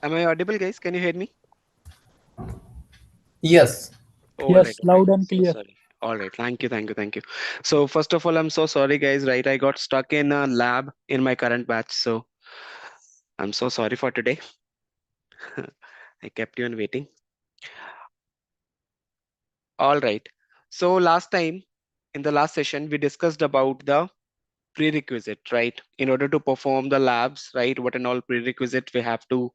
Am I audible, guys? Can you hear me? Yes. All right, Yes, all right. loud and So clear. sorry. All right. Thank you, thank you, thank you. So first of all, I'm so sorry, guys. Right, I got stuck in a lab in my current batch, so I'm so sorry for today. I kept you on waiting. All right. So last time in the last session, we discussed about the prerequisite, right? In order to perform the labs, right? What and all prerequisite we have to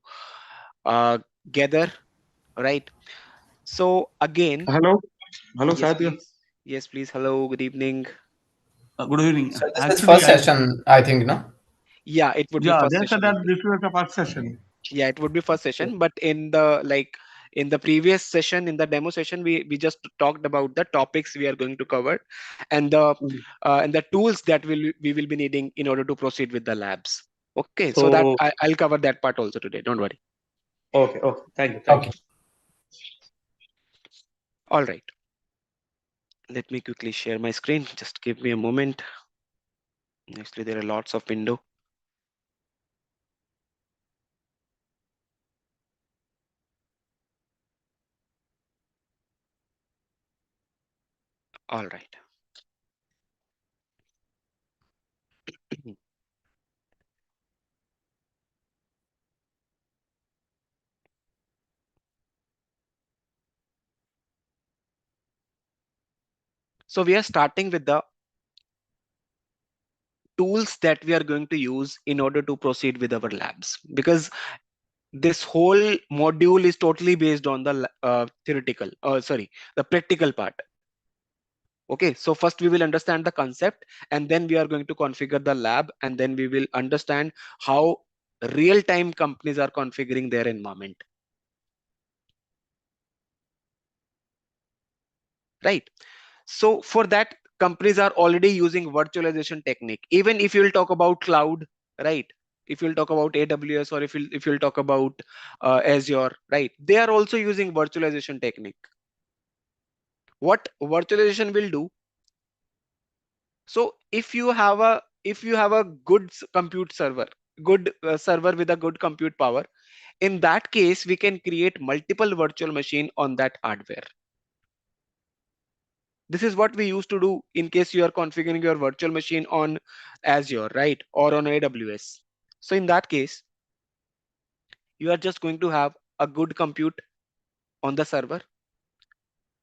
uh, gather, right? So again, Hello, hello, yes, Sadia. please. Yes, please. Hello, good evening. Good evening. So this is Actually, first session, I think, no? Yeah, it would be yeah, first they said session that only. this was the first session. Yeah, it would be first session, but in the in the previous session, in the demo session, we just talked about the topics we are going to cover Mm. and the tools that we will be needing in order to proceed with the labs. Okay, so that So, I'll cover that part also today. Don't worry. okay, okay, thank you, thank Okay. you. All right, let me quickly share my screen. Just give me a moment. Actually, there are lots of window. All right. So we are starting with the tools that we are going to use in order to proceed with our labs, because this whole module is totally based on the theoretical, sorry, the practical part. Okay, so first we will understand the concept, and then we are going to configure the lab, and then we will understand how real-time companies are configuring their environment, right? So for that, companies are already using virtualization technique. Even if you'll talk about cloud, right? If you'll talk about AWS, or if you'll talk about Azure, right? They are also using virtualization technique. What virtualization will do, so if you have a good compute server, good server with a good compute power, in that case we can create multiple virtual machine on that hardware. This is what we used to do in case you are configuring your virtual machine on Azure, right, or on AWS. So in that case, you are just going to have a good compute on the server,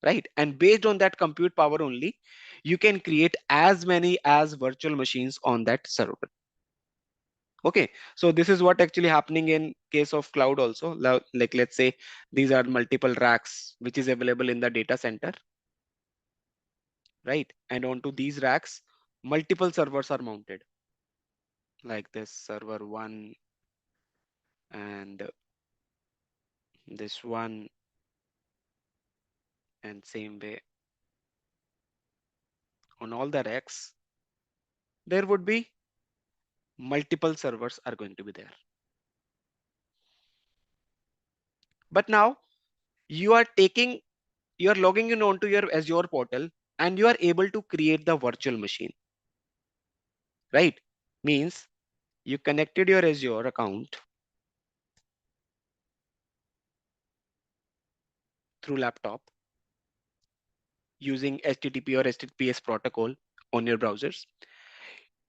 right? And based on that compute power only, you can create as many as virtual machines on that server. Okay, so this is what actually happening in case of cloud also. Like let's say these are multiple racks which is available in the data center, right? And onto these racks, multiple servers are mounted, like this server one and this one, and same way on all the racks, there would be multiple servers are going to be there. But now you are logging in onto your Azure portal, and you are able to create the virtual machine, right? Means you connected your Azure account through laptop using HTTP or HTTPS protocol on your browsers.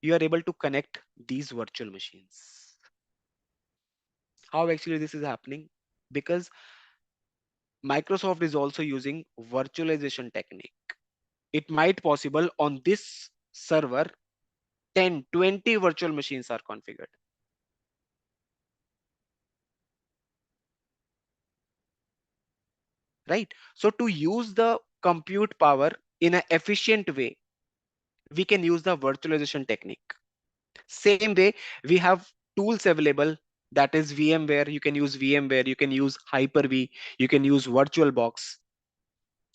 You are able to connect these virtual machines. How actually this is happening? Because Microsoft is also using virtualization technique. It might possible on this server 10, 20 virtual machines are configured, right? So to use the compute power in an efficient way, we can use the virtualization technique. Same way, we have tools available, that is VMware. You can use VMware, you can use Hyper-V, you can use VirtualBox.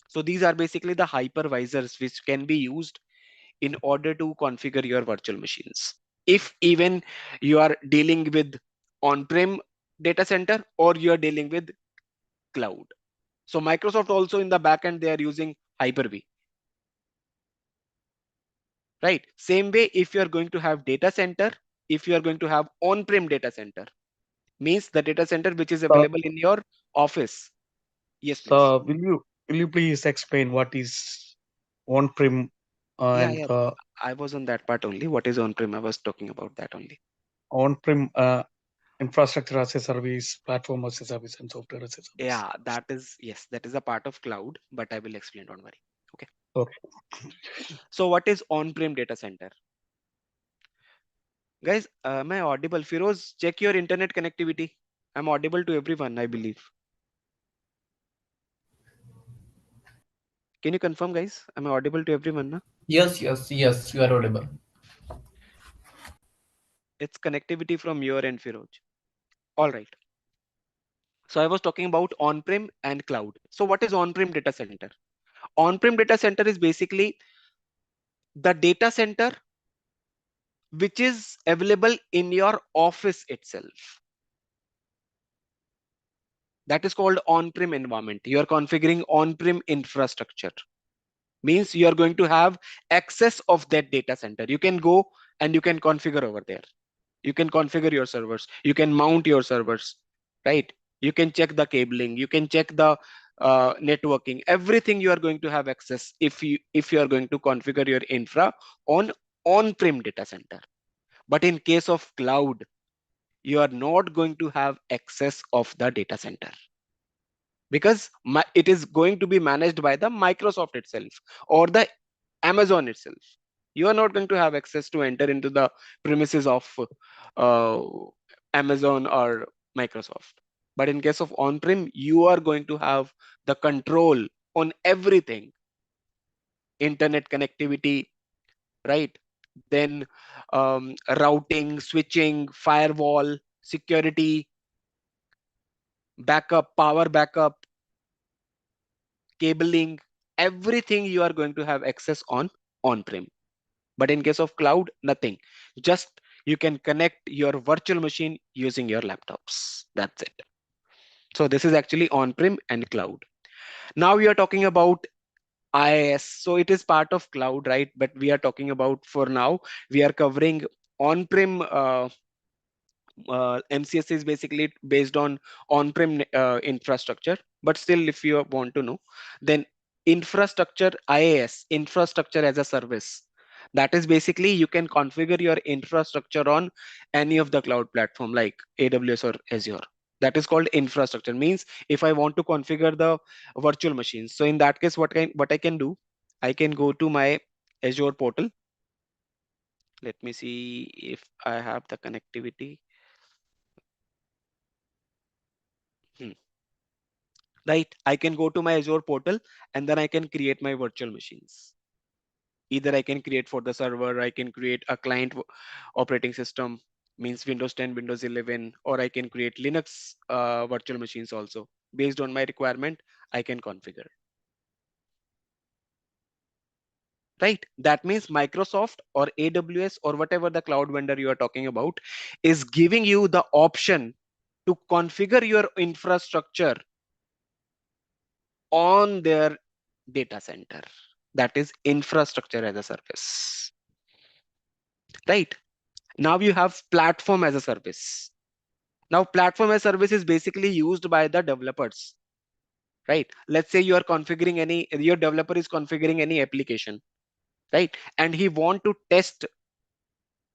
So these are basically the hypervisors which can be used in order to configure your virtual machines. If even you are dealing with on-prem data center or you are dealing with cloud. So Microsoft also in the backend, they are using Hyper-V, right? Same way, if you are going to have data center, if you are going to have on-prem data center, Means the data center which is available in your office. Yes, please. So will you please explain what is on-prem Yeah, and yeah. I was on that part only. What is on-prem? I was talking about that only. on-prem infrastructure as a service, platform as a service, and software as a service? Yeah, that is, yes, that is a part of cloud, but I will explain, don't worry. Okay. Okay. So what is on-prem data center? Guys, am I audible? Firoz, check your internet connectivity. I'm audible to everyone, I believe. Can you confirm, guys? Am I audible to everyone? Na? Yes, you are audible. It's connectivity from your end, Firoz. All right. So I was talking about on-prem and cloud. So what is on-prem data center? On-prem data center is basically the data center which is available in your office itself. That is called on-prem environment. You are configuring on-prem infrastructure. Means you are going to have access of that data center. You can go and you can configure over there. You can configure your servers. You can mount your servers, right? You can check the cabling. You can check the networking. Everything you are going to have access if you are going to configure your infra on-prem data center. But in case of cloud, you are not going to have access of the data center because it is going to be managed by the Microsoft itself or the Amazon itself. You are not going to have access to enter into the premises of uh, Amazon or Microsoft. But in case of on-prem, you are going to have the control on everything: internet connectivity, right? Then routing, switching, firewall, security, backup, power backup, cabling, everything you are going to have access on-prem. But in case of cloud, nothing. Just you can connect your virtual machine using your laptops. That's it. So this is actually on-prem and cloud. Now we are talking about IaaS. So it is part of cloud, right? But we are talking about, for now, we are covering on-prem. MCS is basically based on on-prem infrastructure. But still, if you want to know, then infrastructure IaaS, infrastructure as a service. That is basically you can configure your infrastructure on any of the cloud platform like AWS or Azure. That is called infrastructure. Means if I want to configure the virtual machines, so in that case, what I can do, I can go to my Azure portal. Let me see if I have the connectivity. Hmm. Right? I can go to my Azure portal and then I can create my virtual machines. Either I can create for the server, I can create a client operating system, means Windows 10, Windows 11, or I can create Linux virtual machines also. Based on my requirement, I can configure. Right? That means Microsoft or AWS or whatever the cloud vendor you are talking about is giving you the option to configure your infrastructure on their data center. That is infrastructure as a service, right? Now you have platform as a service. Now platform as a service is basically used by the developers, right? Let's say you are configuring your developer is configuring any application, right? And he want to test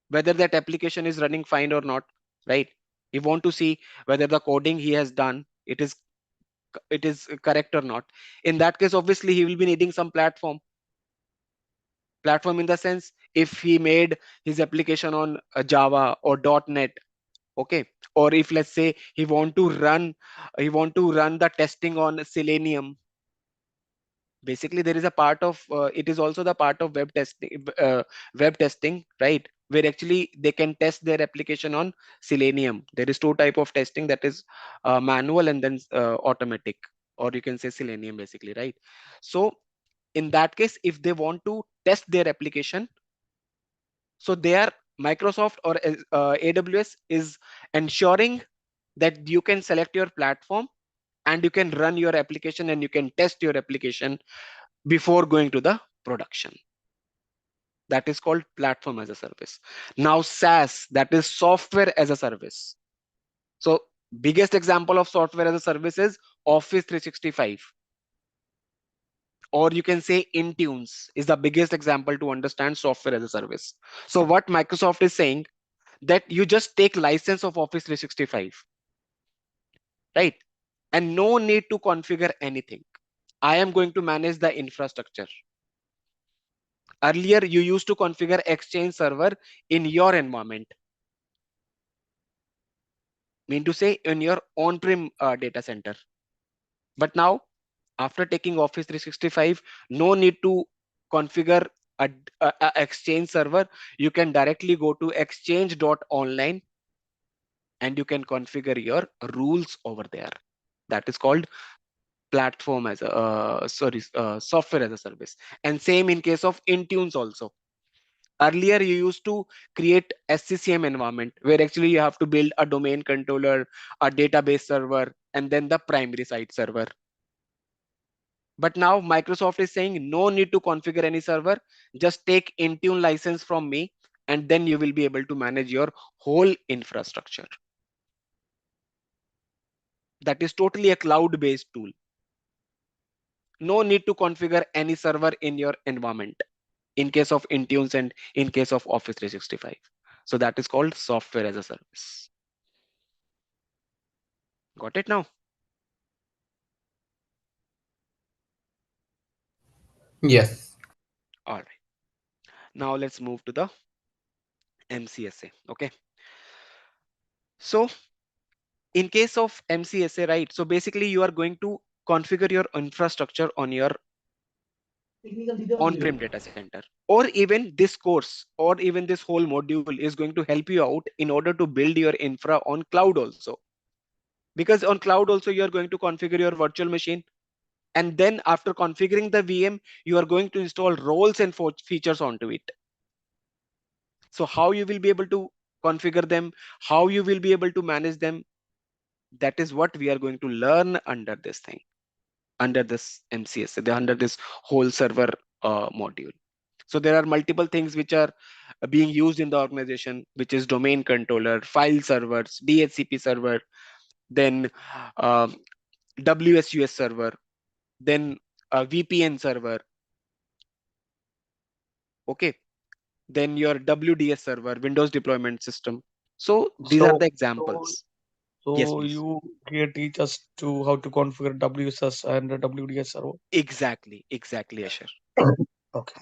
whether that application is running fine or not, right? He want to see whether the coding he has done, it is correct or not. In that case, obviously he will be needing some platform in the sense, if he made his application on Java or .NET, okay, or if let's say he want to run the testing on Selenium. Basically there is a part of it is also the part of web testing, right, where actually they can test their application on Selenium. There is two type of testing, that is manual and then automatic, or you can say Selenium basically, right? So in that case, if they want to test their application, so there Microsoft or AWS is ensuring that you can select your platform and you can run your application and you can test your application before going to the production. That is called platform as a service. Now SaaS, that is software as a service. So Biggest example of software as a service is Office 365, or you can say Intunes is the biggest example to understand software as a service. So what Microsoft is saying, that you just take license of Office 365, right? And no need to configure anything. I am going to manage the infrastructure. Earlier, you used to configure Exchange server in your environment, mean to say in your on-prem data center. But now, after taking Office 365, no need to configure a Exchange server. You can directly go to exchange.online and you can configure your rules over there. That is called platform as a software as a service. And same in case of Intunes also. Earlier, you used to create SCCM environment where actually you have to build a domain controller, a database server, and then the primary site server. But now Microsoft is saying no need to configure any server. Just take Intune license from me, and then you will be able to manage your whole infrastructure. That is totally a cloud-based tool. No need to configure any server in your environment in case of Intunes and in case of Office 365. So that is called software as a service. Got it now? Yes. All right. Now let's move to the MCSA. Okay. So in case of MCSA, right? So basically you are going to configure your infrastructure on your on-prem data center, or even this course or even this whole module is going to help you out in order to build your infra on cloud also. Because on cloud also you are going to configure your virtual machine, and then after configuring the VM, you are going to install roles and features onto it. So how you will be able to configure them, how you will be able to manage them, that is what we are going to learn under this thing, under this MCS, under this whole server module. So there are multiple things which are being used in the organization, which is domain controller, file servers, DHCP server, then uh, WSUS server, then a VPN server, okay, then your WDS server, Windows deployment system. So these are So, the so, examples. Yes, so please. you here teach us to how to configure WSS and WDS server. Exactly, Asher. Okay.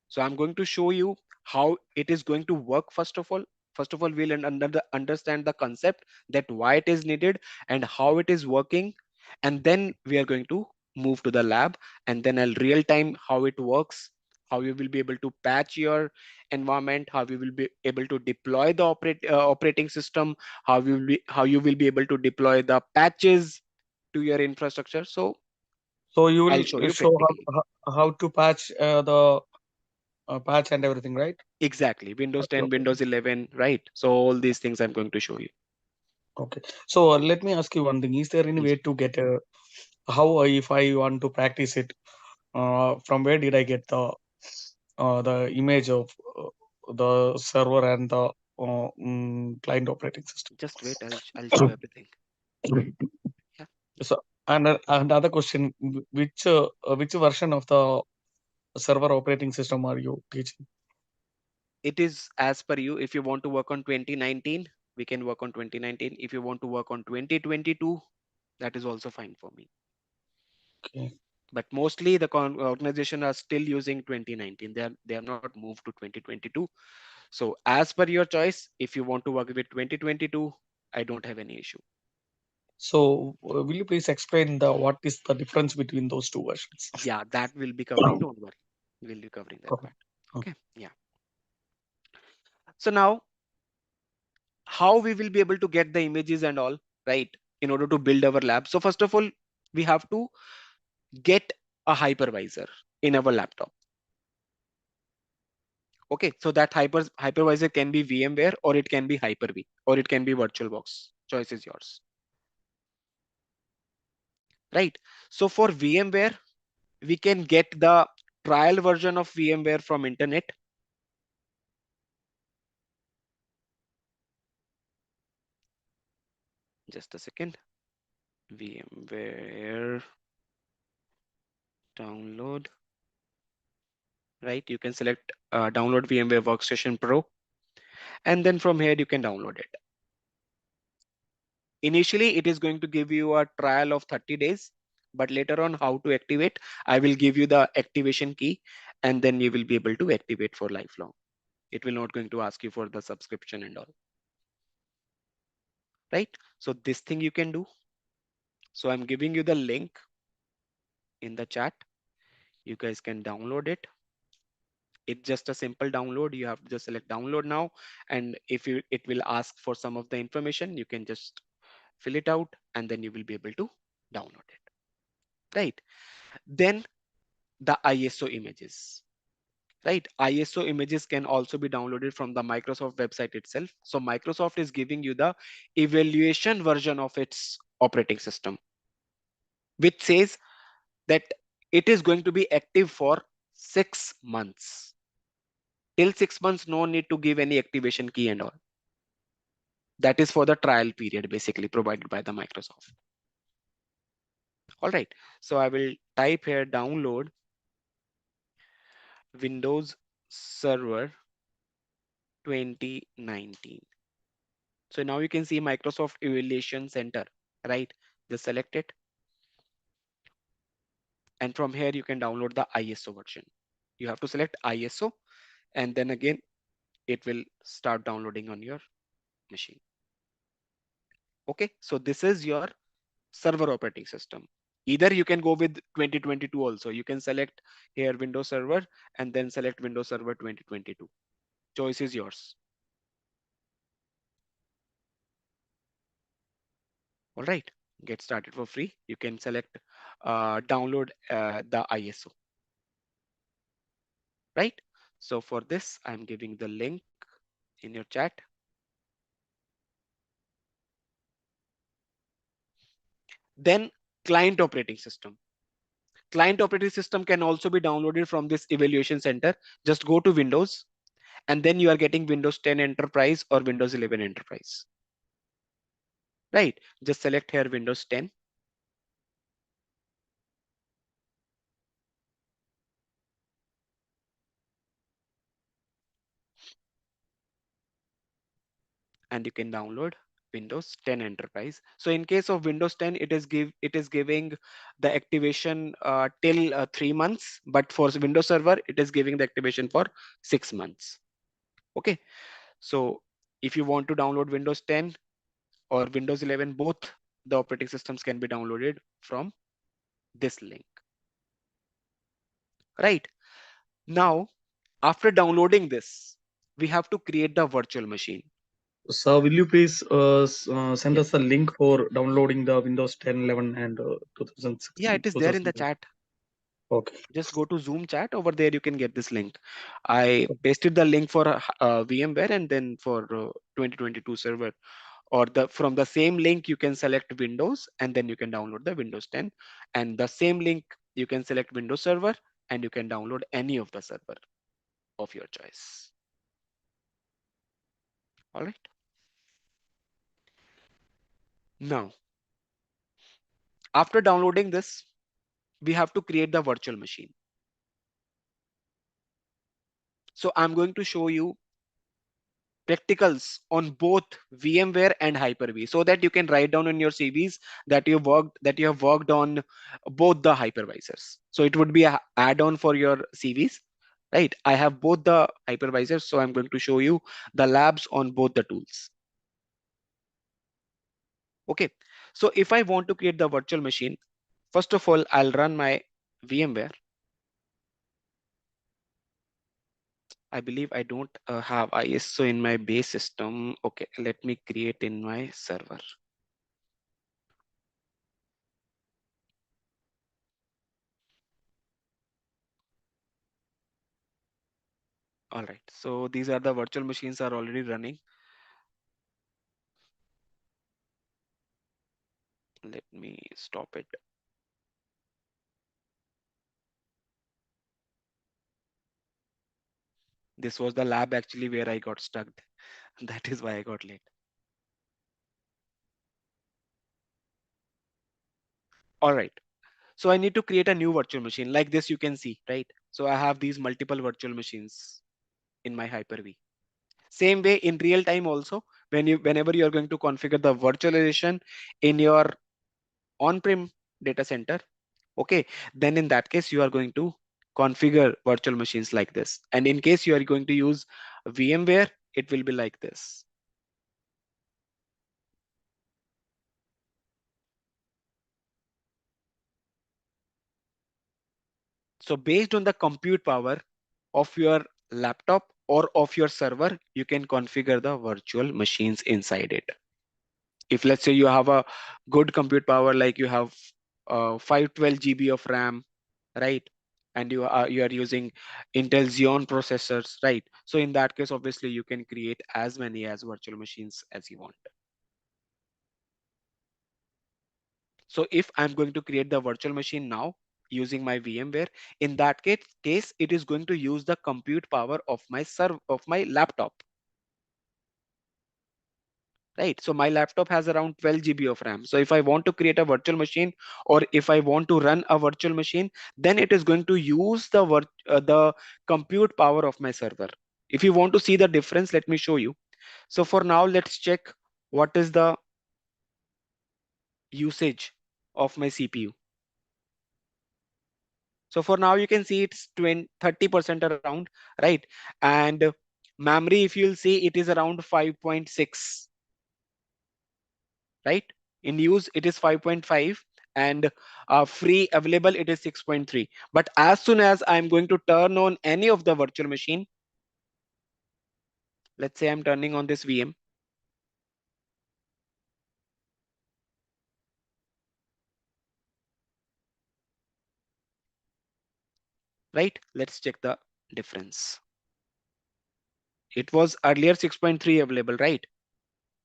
So I'm going to show you how it is going to work. First of all, we'll understand the concept, that why it is needed and how it is working, and then we are going to move to the lab, and then I'll real time how it works, how you will be able to patch your environment, how you will be able to deploy the operating system, how you will be able to deploy the patches to your infrastructure. So So you I'll show will you show practically. how to patch the patch and everything, right? Exactly. Windows Okay, 10, okay, Windows 11, right? So all these things I'm going to show you. okay. So let me ask you one thing: is there any Yes. way to get how if I want to practice it? From where did I get the image of the server and the client operating system? Just wait, I'll show everything. Yeah. So, and other question, which version of the server operating system are you teaching? It is as per you. If you want to work on 2019, we can work on 2019. If you want to work on 2022, that is also fine for me. Okay. But mostly the organization are still using 2019. They have not moved to 2022. So as per your choice, if you want to work with 2022, I don't have any issue. So, will you please explain the what is the difference between those two versions? Yeah, that will be covering. Don't worry. We'll be covering that Okay. part. Okay. Yeah. So now how we will be able to get the images and all, right, in order to build our lab. So first of all, we have to get a hypervisor in our laptop. Okay, so that hypervisor can be VMware, or it can be Hyper-V, or it can be VirtualBox. Choice is yours, right? So for VMware, we can get the trial version of VMware from internet. Just a second. VMware download, right? You can select download VMware Workstation Pro, and then from here you can download it. Initially, it is going to give you a trial of 30 days, but later on how to activate, I will give you the activation key, and then you will be able to activate for lifelong. It will not going to ask you for the subscription and all, right? So this thing you can do. So I'm giving you the link in the chat. You guys can download it. It's just a simple download. You have to just select download now. And if you, it will ask for some of the information, you can just fill it out and then you will be able to download it, right? Then the ISO images, right? ISO images can also be downloaded from the Microsoft website itself. So Microsoft is giving you the evaluation version of its operating system, which says that it is going to be active for 6 months. Till 6 months, no need to give any activation key and all. That is for the trial period, basically provided by the Microsoft. All right. So I will type here download Windows Server 2019. So now you can see Microsoft Evaluation Center, right? Just select it. And from here, you can download the ISO version. You have to select ISO, and then again, it will start downloading on your machine. Okay, so this is your server operating system. Either you can go with 2022 also. You can select here Windows Server and then select Windows Server 2022. Choice is yours. All right, get started for free. You can select download the ISO, right? So for this, I'm giving the link in your chat. Then client operating system. Client operating system can also be downloaded from this evaluation center. Just go to Windows and then you are getting Windows 10 Enterprise or Windows 11 Enterprise, right? Just select here Windows 10. And you can download Windows 10 Enterprise. So in case of Windows 10, it is giving the activation till 3 months, but for Windows Server, it is giving the activation for 6 months. Okay, so if you want to download Windows 10 or Windows 11, both the operating systems can be downloaded from this link, right? Now, after downloading this, we have to create the virtual machine. So will you please send Yes. us the link for downloading the Windows 10, 11, and Yeah, 2016, it is there in the 2000? chat. Okay. Just go to Zoom chat. Over there you can get this link. I pasted the link for VMware and then for 2022 server, or the from the same link you can select Windows and then you can download the Windows 10, and the same link you can select Windows Server and you can download any of the server of your choice. All right. Now, after downloading this, we have to create the virtual machine. So I'm going to show you practicals on both VMware and Hyper-V, so that you can write down in your CVs that you have worked on both the hypervisors. So it would be a add-on for your CVs, right? I have both the hypervisors, so I'm going to show you the labs on both the tools. Okay, so if I want to create the virtual machine, first of all, I'll run my VMware. I believe I don't have ISO in my base system. Okay, let me create in my server. All right, so these are the virtual machines are already running. Let me stop it. This was the lab actually where I got stuck. That is why I got late. All right. So I need to create a new virtual machine like this. You can see, right? So I have these multiple virtual machines in my Hyper-V. Same way in real time also, whenever you are going to configure the virtualization in your on-prem data center, okay, then in that case you are going to configure virtual machines like this. And in case you are going to use VMware, it will be like this. So based on the compute power of your laptop or of your server, you can configure the virtual machines inside it. If let's say you have a good compute power, like you have 512 GB of RAM, right? And you are using Intel Xeon processors, right? So in that case, obviously you can create as many as virtual machines as you want. So if I'm going to create the virtual machine now using my VMware, in that case, it is going to use the compute power of my laptop, right? So my laptop has around 12 GB of RAM. So if I want to create a virtual machine, or if I want to run a virtual machine, then it is going to use the compute power of my server. If you want to see the difference, let me show you. So for now, let's check what is the usage of my CPU. So for now, you can see it's 30% around, right? And memory, if you'll see, it is around 5.6, right? In use, it is 5.5, and free available, it is 6.3. But as soon as I'm going to turn on any of the virtual machine, let's say I'm turning on this VM, right? Let's check the difference. It was earlier 6.3 available, right?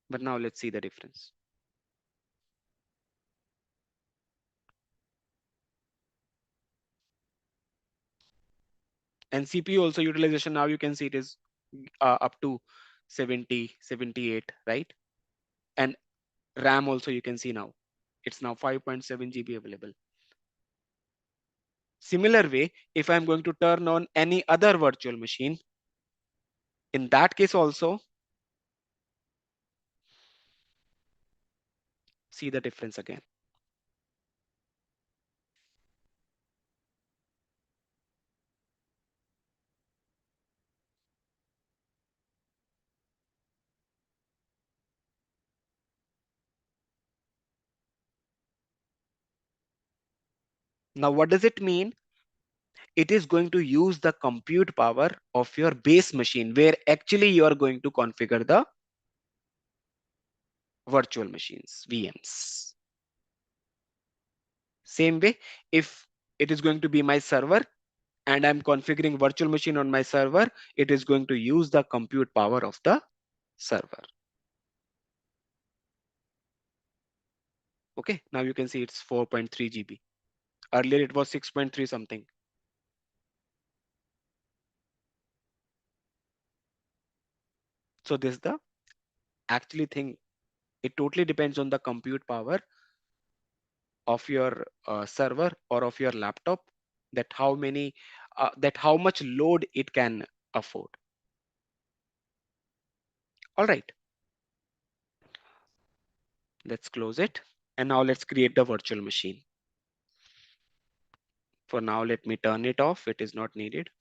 But now let's see the difference. And CPU also utilization, now you can see it is up to 70, 78, right? And RAM also you can see now, it's now 5.7 GB available. Similar way, if I'm going to turn on any other virtual machine, in that case also, see the difference again. Now, what does it mean? It is going to use the compute power of your base machine, where actually you are going to configure the virtual machines, VMs. Same way, if it is going to be my server and I'm configuring virtual machine on my server, it is going to use the compute power of the server. Okay, now you can see it's 4.3 GB. Earlier it was 6.3 something. So this is the actually thing. It totally depends on the compute power of your server or of your laptop, that how much load it can afford. All right, let's close it. And now let's create the virtual machine. For now, let me turn it off. It is not needed.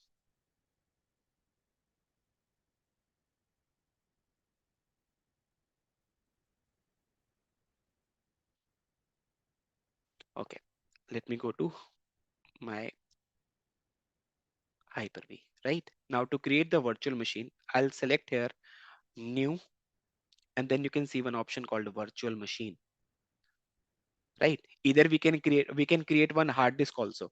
Okay, let me go to my Hyper-V. Right now, to create the virtual machine, I'll select here new, and then you can see one option called virtual machine. Right, either we can create one hard disk also.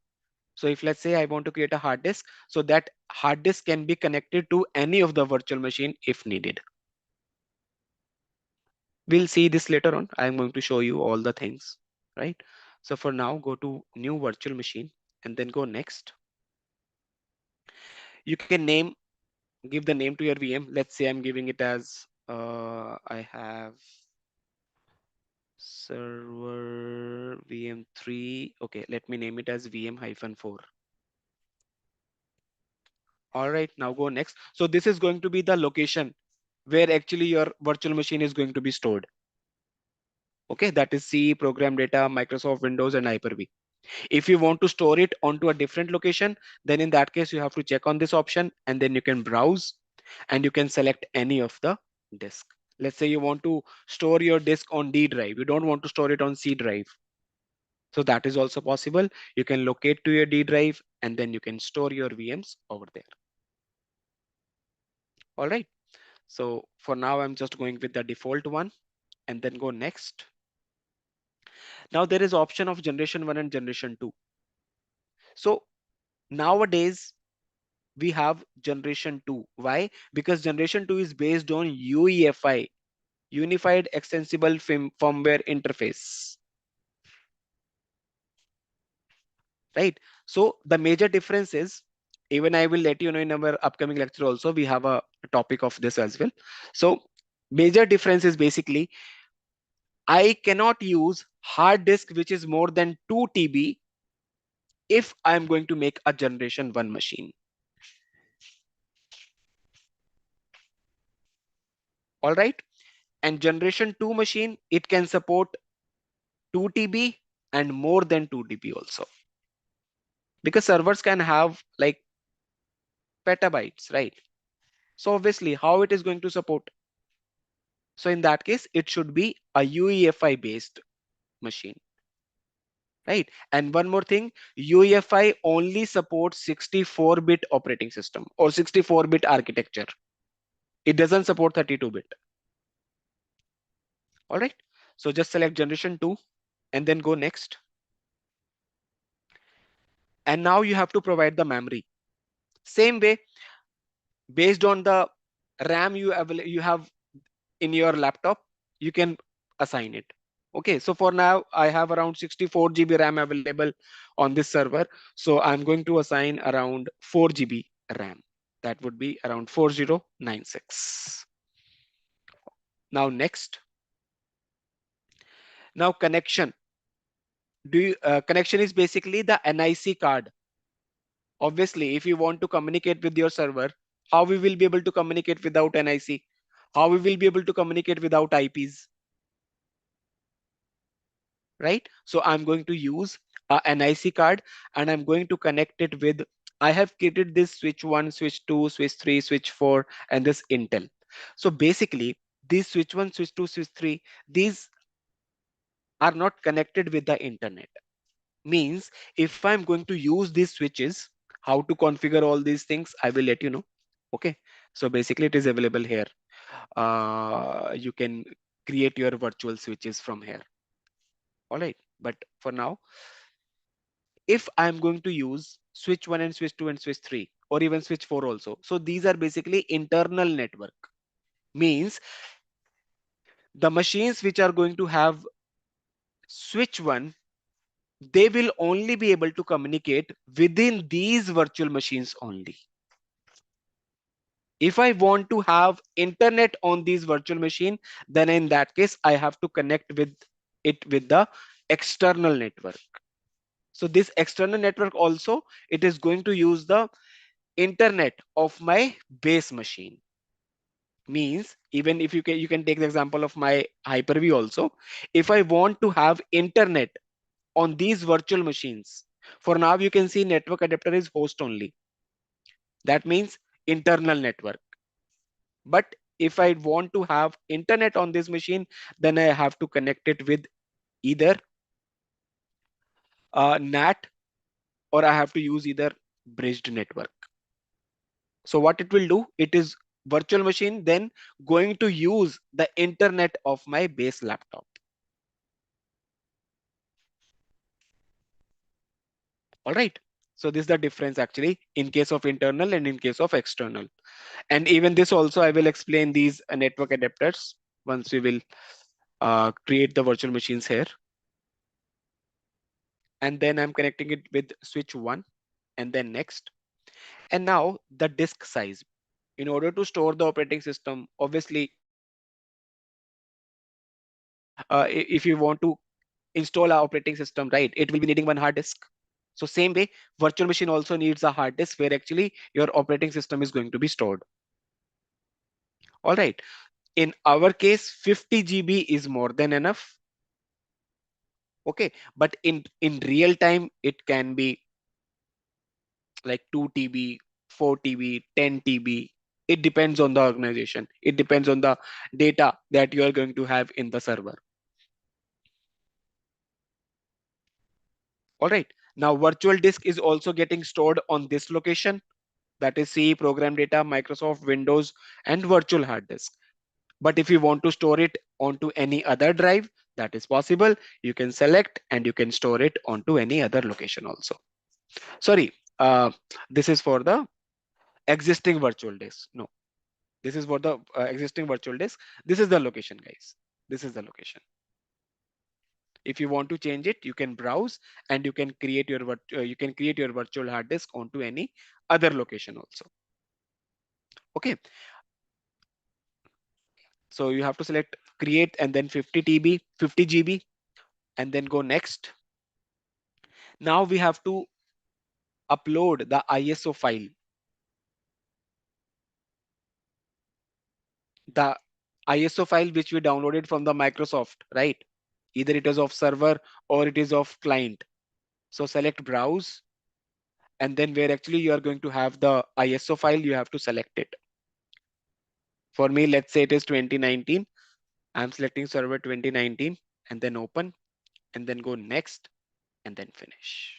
So if let's say I want to create a hard disk, so that hard disk can be connected to any of the virtual machine if needed. We'll see this later on. I'm going to show you all the things, right? So for now, go to new virtual machine and then go next. You can give the name to your VM. Let's say I'm giving it as I have server VM3. Okay, let me name it as VM-4. All right, now go next. So this is going to be the location where actually your virtual machine is going to be stored. Okay, that is C, program data, Microsoft Windows, and Hyper-V. If you want to store it onto a different location, then in that case, you have to check on this option and then you can browse and you can select any of the disk. Let's say you want to store your disk on D drive. You don't want to store it on C drive. So that is also possible. You can locate to your D drive and then you can store your VMs over there. All right. So for now, I'm just going with the default one and then go next. Now there is option of generation 1 and generation 2. So nowadays we have generation 2. Why? Because generation 2 is based on UEFI, Unified Extensible Firmware Interface, right? So the major difference is, even I will let you know in our upcoming lecture also, we have a topic of this as well. So major difference is basically, I cannot use hard disk which is more than 2 TB if I'm going to make a generation 1 machine. All right. And generation 2 machine, it can support 2 TB and more than 2 TB also. Because servers can have like petabytes, right? So obviously how it is going to support? So in that case, it should be a UEFI based machine, right? And one more thing, UEFI only supports 64-bit operating system or 64-bit architecture. It doesn't support 32-bit. All right. So just select generation 2 and then go next. And now you have to provide the memory. Same way, based on the RAM you have in your laptop, you can assign it. Okay, so for now I have around 64 GB RAM available on this server. So I'm going to assign around 4 GB RAM. That would be around 4096. Now next. Now connection. Connection is basically the NIC card. Obviously, if you want to communicate with your server, how we will be able to communicate without NIC? How we will be able to communicate without IPs? Right? So I'm going to use a NIC card and I'm going to connect it with, I have created this switch 1, switch 2, switch 3, switch 4, and this Intel. So basically, these switch 1, switch 2, switch 3, these are not connected with the internet. Means if I'm going to use these switches, how to configure all these things, I will let you know. Okay. So basically it is available here. You can create your virtual switches from here. All right. But for now, if I'm going to use switch 1 and switch 2 and switch 3 or even switch 4 also. So these are basically internal network. Means the machines which are going to have switch 1, they will only be able to communicate within these virtual machines only. If I want to have internet on these virtual machine, then in that case, I have to connect with it with the external network. So this external network also, it is going to use the internet of my base machine. Means even if you can take the example of my Hyper-V also. If I want to have internet on these virtual machines, for now you can see network adapter is host only. That means internal network. But if I want to have internet on this machine, then I have to connect it with either NAT or I have to use either bridged network. So what it will do, it is virtual machine then going to use the internet of my base laptop. All right. So this is the difference actually in case of internal and in case of external. And even this also I will explain these network adapters once we will create the virtual machines here. And then I'm connecting it with switch 1 and then next. And now the disk size. In order to store the operating system, obviously, if you want to install our operating system, right, it will be needing one hard disk. So same way, virtual machine also needs a hard disk where actually your operating system is going to be stored. All right. In our case, 50 GB is more than enough. Okay. But in real time, it can be like 2 TB, 4 TB, 10 TB. It depends on the organization. It depends on the data that you are going to have in the server. All right. Now virtual disk is also getting stored on this location. That is C, program data, Microsoft, Windows, and virtual hard disk. But if you want to store it onto any other drive, that is possible. You can select and you can store it onto any other location also. Sorry, this is for the existing virtual disk. No, this is for the existing virtual disk. This is the location, guys. This is the location. If you want to change it, you can browse and you can create your virtual hard disk onto any other location also. Okay. So you have to select create and then 50 TB, 50 GB, and then go next. Now we have to upload the ISO file. The ISO file which we downloaded from the Microsoft, right? Either it is of server or it is of client. So select browse, and then where actually you are going to have the ISO file, you have to select it. For me, let's say it is 2019. I'm selecting server 2019 and then open and then go next and then finish.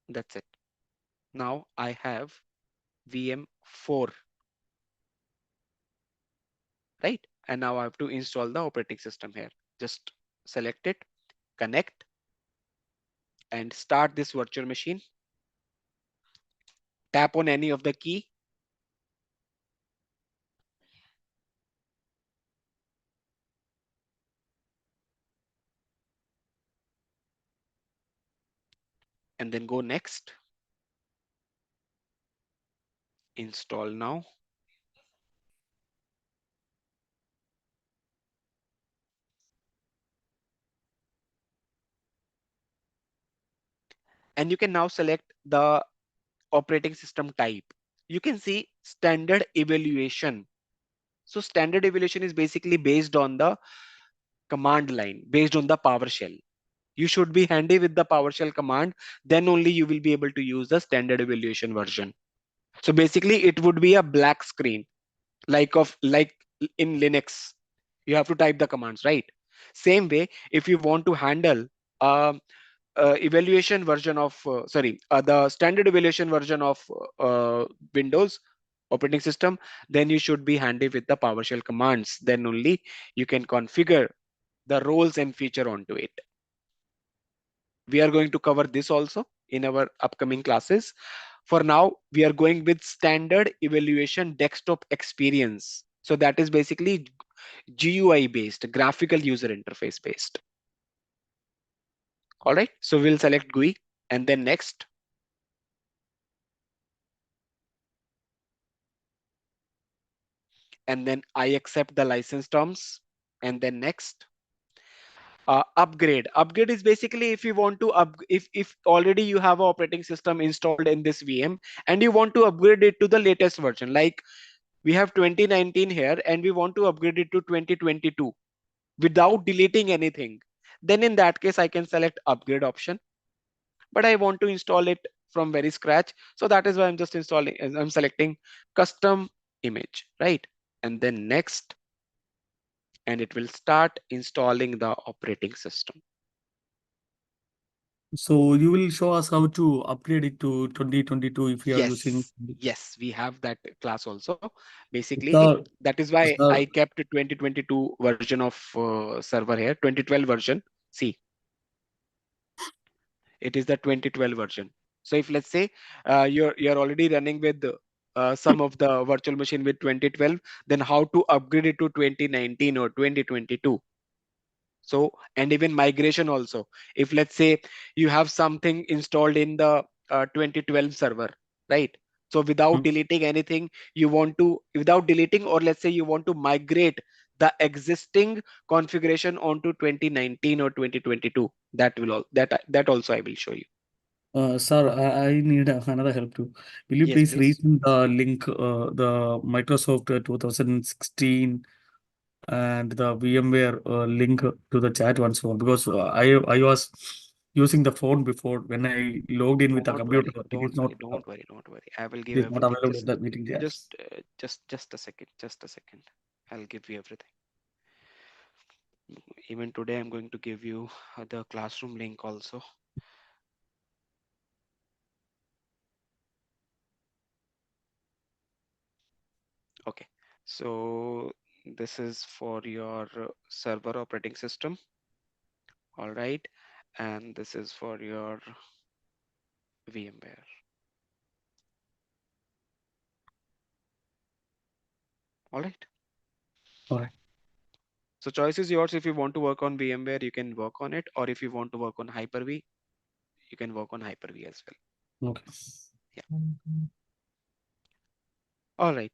That's it. Now I have VM4, right? And now I have to install the operating system here. Just select it, connect, and start this virtual machine. Tap on any of the key. And then go next. Install now. And you can now select the operating system type. You can see standard evaluation. So standard evaluation is basically based on the command line, based on the PowerShell. You should be handy with the PowerShell command, then only you will be able to use the standard evaluation version. So basically it would be a black screen, like in Linux. You have to type the commands, right? Same way, if you want to handle um evaluation version of the standard evaluation version of Windows operating system, then you should be handy with the PowerShell commands. Then only you can configure the roles and feature onto it. We are going to cover this also in our upcoming classes. For now, we are going with standard evaluation desktop experience. So that is basically GUI based, graphical user interface based. All right, so we'll select GUI and then next. And then I accept the license terms and then next. Upgrade is basically if you want to if already you have an operating system installed in this VM and you want to upgrade it to the latest version, like we have 2019 here and we want to upgrade it to 2022 without deleting anything, then in that case I can select upgrade option. But I want to install it from very scratch, so that is why I'm just installing, I'm selecting custom image, right? And then next, and it will start installing the operating system. So you will show us how to upgrade it to 2022 if you are using. Yes, we have that class also. Basically, Sir, that is why sir, I kept 2022 version of server here, 2012 version. See, it is the 2012 version. So if let's say you're already running with some of the virtual machine with 2012, then how to upgrade it to 2019 or 2022? So, and even migration also. If let's say you have something installed in the 2012 server, right? So without deleting anything, you want to, without deleting, or let's say you want to migrate the existing configuration onto 2019 or 2022. That will all that also I will show you. Sir, I need another help too. Will you Yes, please please. resend the link, the Microsoft 2016 and the VMware link to the chat once more, because I was using the phone before. When I logged in with the Don't computer, worry, it is don't not worry, don't worry, don't worry. I will it give is not everything. available in the meeting chats. Just a second, just a second. I'll give you everything. Even today, I'm going to give you the classroom link also. Okay, so this is for your server operating system, all right, and this is for your VMware, all right. All right. So choice is yours. If you want to work on VMware, you can work on it, or if you want to work on Hyper-V, you can work on Hyper-V as well. Okay. Yeah. All right.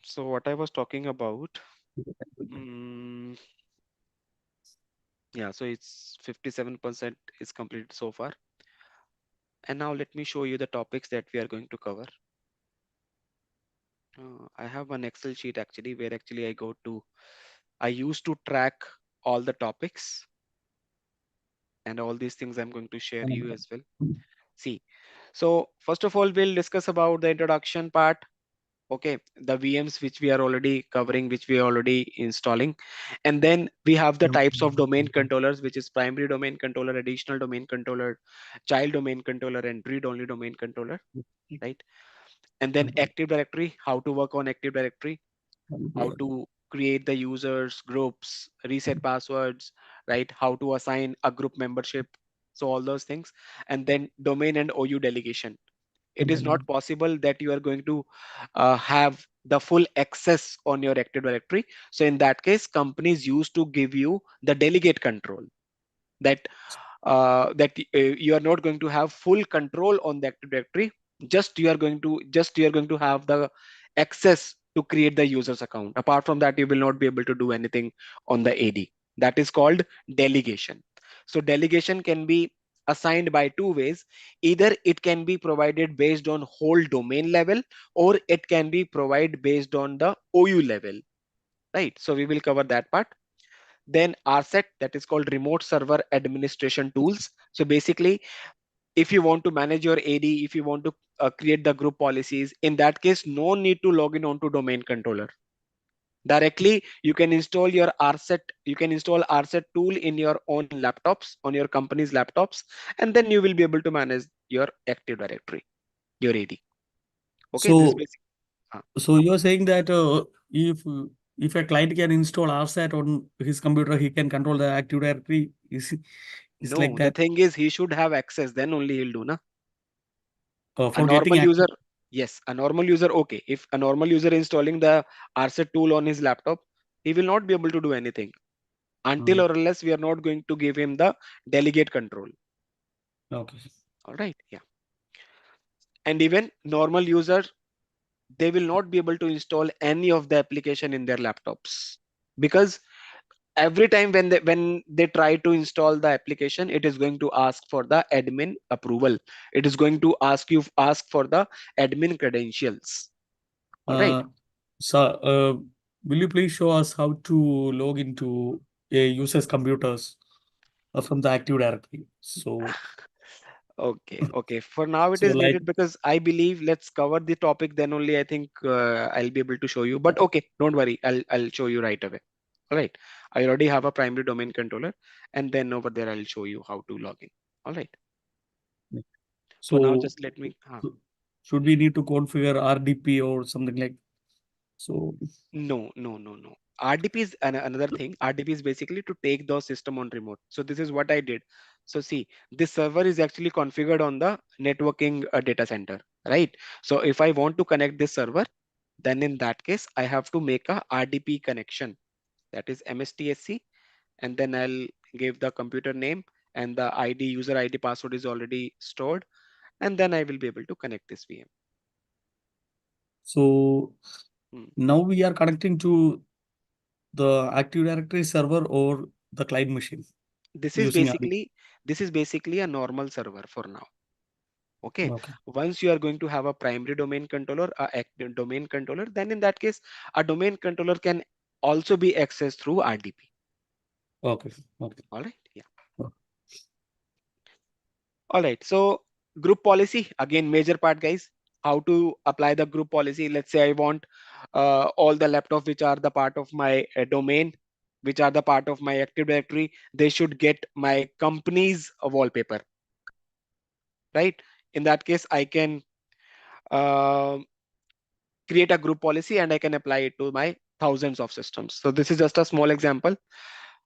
So what I was talking about, mm, yeah, so it's 57% is completed so far. And now let me show you the topics that we are going to cover. I have one Excel sheet actually where actually I used to track all the topics, and all these things I'm going to share you as well. See, so first of all, we'll discuss about the introduction part. Okay, the VMs which we are already covering, which we are already installing, and then we have the types of domain controllers, which is primary domain controller, additional domain controller, child domain controller, and read-only domain controller, right? And then Active Directory, how to work on Active Directory, how to create the users groups, reset passwords, right? How to assign a group membership, so all those things. And then domain and OU delegation. It is not possible that you are going to have the full access on your Active Directory. So in that case, companies used to give you the delegate control, that you are not going to have full control on the Active Directory. Just you are going to have the access to create the user's account. Apart from that, you will not be able to do anything on the AD. That is called delegation. So delegation can be assigned by two ways. Either it can be provided based on whole domain level, or it can be provided based on the OU level, right? So we will cover that part. Then RSET, that is called remote server administration tools. So basically, if you want to manage your AD, if you want to create the group policies, in that case, no need to log in onto domain controller. Directly, you can install your RSET, you can install RSET tool in your own laptops, on your company's laptops, and then you will be able to manage your Active Directory, your AD. Okay, this is So, basic. uh, so you're saying that if a client can install RSAT on his computer, he can control the Active Directory. Is like no, the that thing is, he should have access, then only he'll do, na? A for getting normal access. user, yes, a normal user, okay. If a normal user installing the RSET tool on his laptop, he will not be able to do anything until Hmm. or unless we are not going to give him the delegate control. Okay. All right, yeah. And even normal user, they will not be able to install any of the application in their laptops, because every time when they try to install the application, it is going to ask for the admin approval. It is going to ask for the admin credentials. All right. Uh, so, will you please show us how to log into a user's computers from the Active Directory? So, Okay, okay. For now, it so is like, needed because I believe let's cover the topic. Then only I think I'll be able to show you. But okay, don't worry. I'll show you right away. All right. I already have a primary domain controller, and then over there I'll show you how to log in. All right. For now, so just let me. should we need to configure RDP or something like so? No, no, no, no. RDP is another thing. RDP is basically to take the system on remote. So this is what I did. So see, this server is actually configured on the networking data center, right? So if I want to connect this server, then in that case, I have to make a RDP connection. That is MSTSC, and then I'll give the computer name, and the ID, user ID, password is already stored, and then I will be able to connect this VM. So Hmm. now we are connecting to the Active Directory server or the client machine This is using RDP. basically a normal server for now. Okay. Okay. Once you are going to have a primary domain controller, a active domain controller, then in that case, a domain controller can also be accessed through RDP. Okay. Okay. All right. Yeah. Oh, All right. So group policy, again, major part, guys. How to apply the group policy. Let's say I want all the laptops which are the part of my domain, which are the part of my Active Directory, they should get my company's wallpaper, right? In that case, I can uh, create a group policy and I can apply it to my thousands of systems. So this is just a small example.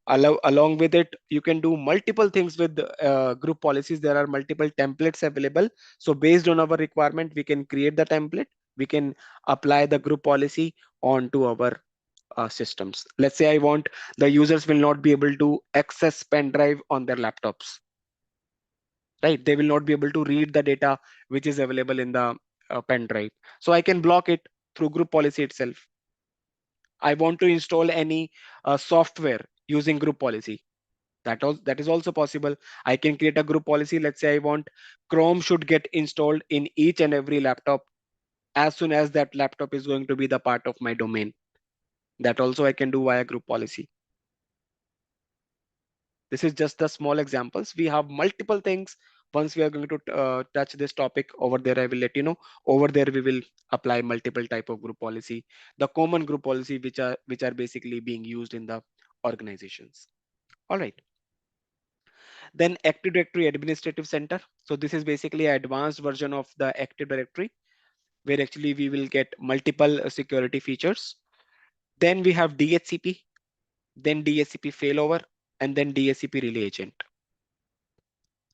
Along with it, you can do multiple things with group policies. There are multiple templates available. So based on our requirement, we can create the template. We can apply the group policy onto our systems. Let's say I want the users will not be able to access pen drive on their laptops, right? They will not be able to read the data which is available in the pen drive. So I can block it through group policy itself. I want to install any software using group policy. That is also possible. I can create a group policy. Let's say I want Chrome should get installed in each and every laptop as soon as that laptop is going to be the part of my domain. That also I can do via group policy. This is just the small examples. We have multiple things. Once we are going to touch this topic over there, I will let you know. Over there, we will apply multiple type of group policy, the common group policy which are basically being used in the organizations. All right. Then Active Directory Administrative Center. So this is basically an advanced version of the Active Directory, where actually we will get multiple security features. Then we have DHCP, then DHCP failover, and then DHCP relay agent.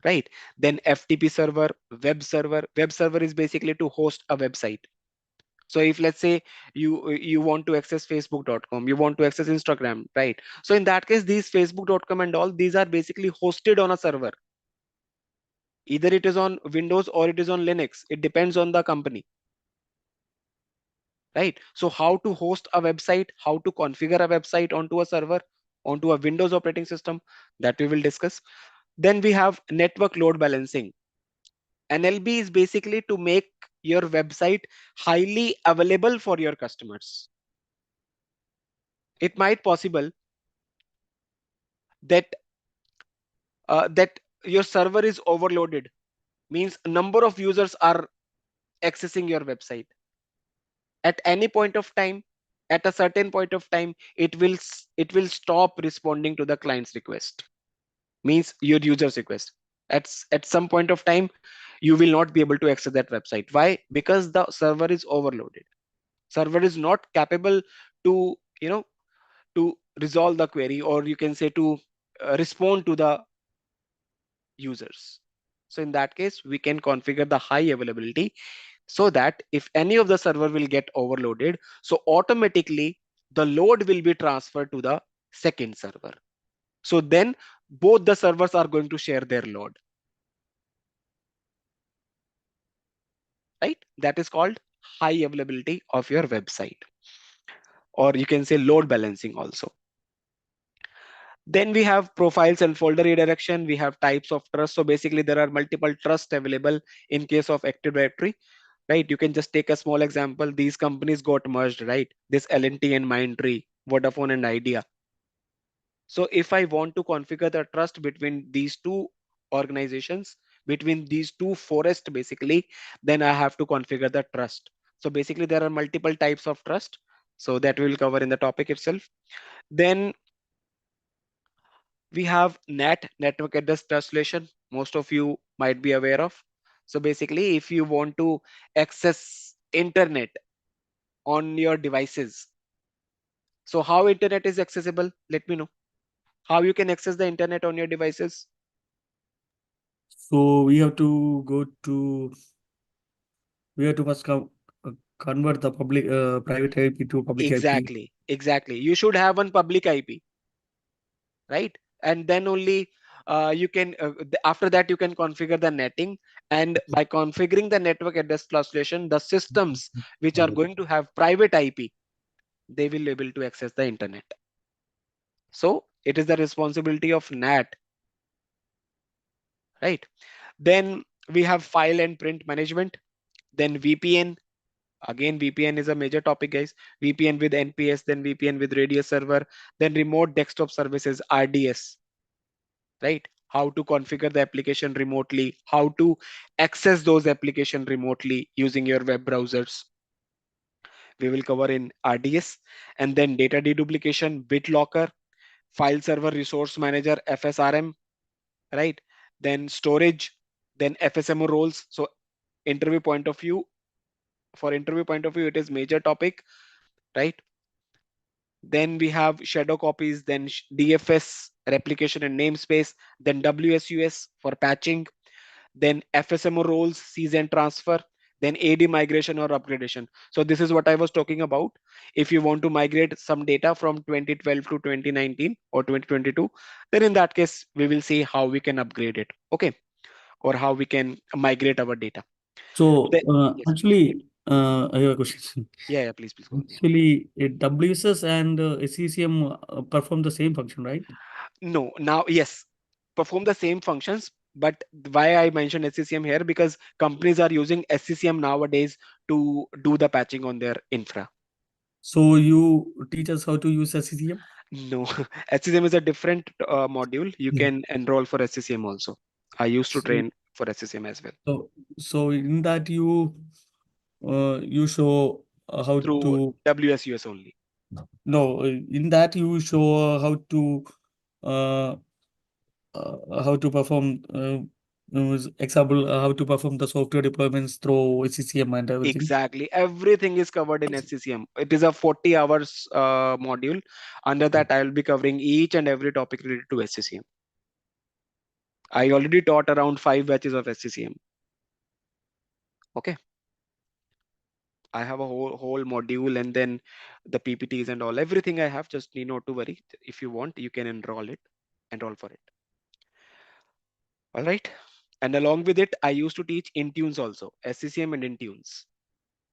Right? Then FTP server, web server. Web server is basically to host a website. So if let's say you want to access facebook.com, you want to access Instagram, right? So in that case, these facebook.com and all these are basically hosted on a server. Either it is on Windows or it is on Linux. It depends on the company, right? So how to host a website, how to configure a website onto a server, onto a Windows operating system, that we will discuss. Then we have network load balancing. NLB is basically to make your website highly available for your customers. It might possible that that your server is overloaded, means a number of users are accessing your website. At any point of time, at a certain point of time, it will stop responding to the client's request, means your user's request. At some point of time, you will not be able to access that website. Why? Because the server is overloaded. Server is not capable to to resolve the query, or you can say to respond to the users. So in that case, we can configure the high availability, so that if any of the server will get overloaded, so automatically the load will be transferred to the second server. So then both the servers are going to share their load, right? That is called high availability of your website, or you can say load balancing also. Then we have profiles and folder redirection. We have types of trust. So basically there are multiple trusts available in case of Active Directory, right? You can just take a small example. These companies got merged, right? This L&T and Mindtree, Vodafone and Idea. So if I want to configure the trust between these two organizations, between these two forests basically, then I have to configure the trust. So basically there are multiple types of trust. So that we will cover in the topic itself. Then we have NAT, network address translation. Most of you might be aware of. So basically, if you want to access internet on your devices, so how internet is accessible? Let me know. How you can access the internet on your devices? So we have to go to we have to first convert the public private IP to public IP. Exactly. You should have one public IP, right? And then only you can after that you can configure the netting, and by configuring the network address translation, the systems which are going to have private IP, they will be able to access the internet. So it is the responsibility of NAT, right? Then we have file and print management. Then VPN. Again, VPN is a major topic, guys. VPN with NPS, then VPN with radius server, then remote desktop services, RDS, right? How to configure the application remotely, how to access those applications remotely using your web browsers. We will cover in RDS. And then data deduplication, BitLocker, file server resource manager, FSRM, right? Then storage, then FSMO roles. So interview point of view, for interview point of view, it is major topic, right? Then we have shadow copies, then DFS, replication and namespace, then WSUS for patching, then FSMO roles, seize and transfer, then AD migration or upgradation. So this is what I was talking about. If you want to migrate some data from 2012 to 2019 or 2022, then in that case, we will see how we can upgrade it, okay? Or how we can migrate our data. So Then, yes, I have a question. yeah, please, please go on. Actually, WSS and SCCM perform the same function, right? No, now, yes, perform the same functions, but why I mentioned SCCM here, because companies are using SCCM nowadays to do the patching on their infra. So you teach us how to use SCCM? No, SCCM is a different module. You can enroll for SCCM also. I used to So, train for SCCM as well so in that you show how through to WSUS only. no in that you show uh, how to perform example how to perform the software deployments through SCCM and everything. Exactly. Everything is covered in SCCM. It is a 40 hours module. Under that, I will be covering each and every topic related to SCCM. I already taught around 5 batches of SCCM. Okay. I have a whole module, and then the PPTs and all, everything I have. Just need not to worry. If you want, you can enroll for it. All right. And along with it, I used to teach Intunes also, SCCM and Intunes.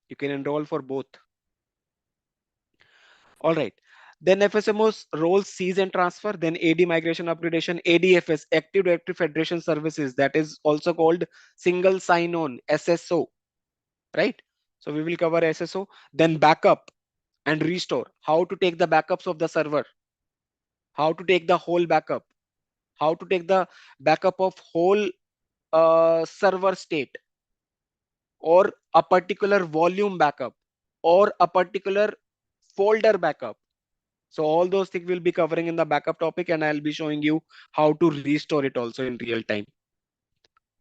You can enroll for both. All right. Then FSMO's roles, seize and transfer, then AD migration upgradation, ADFS, Active Directory Federation Services, that is also called single sign-on, SSO, right? So we will cover SSO, then backup and restore, how to take the backups of the server, how to take the whole backup, how to take the backup of whole server state, or a particular volume backup, or a particular folder backup. So all those things we'll be covering in the backup topic, and I'll be showing you how to restore it also in real time,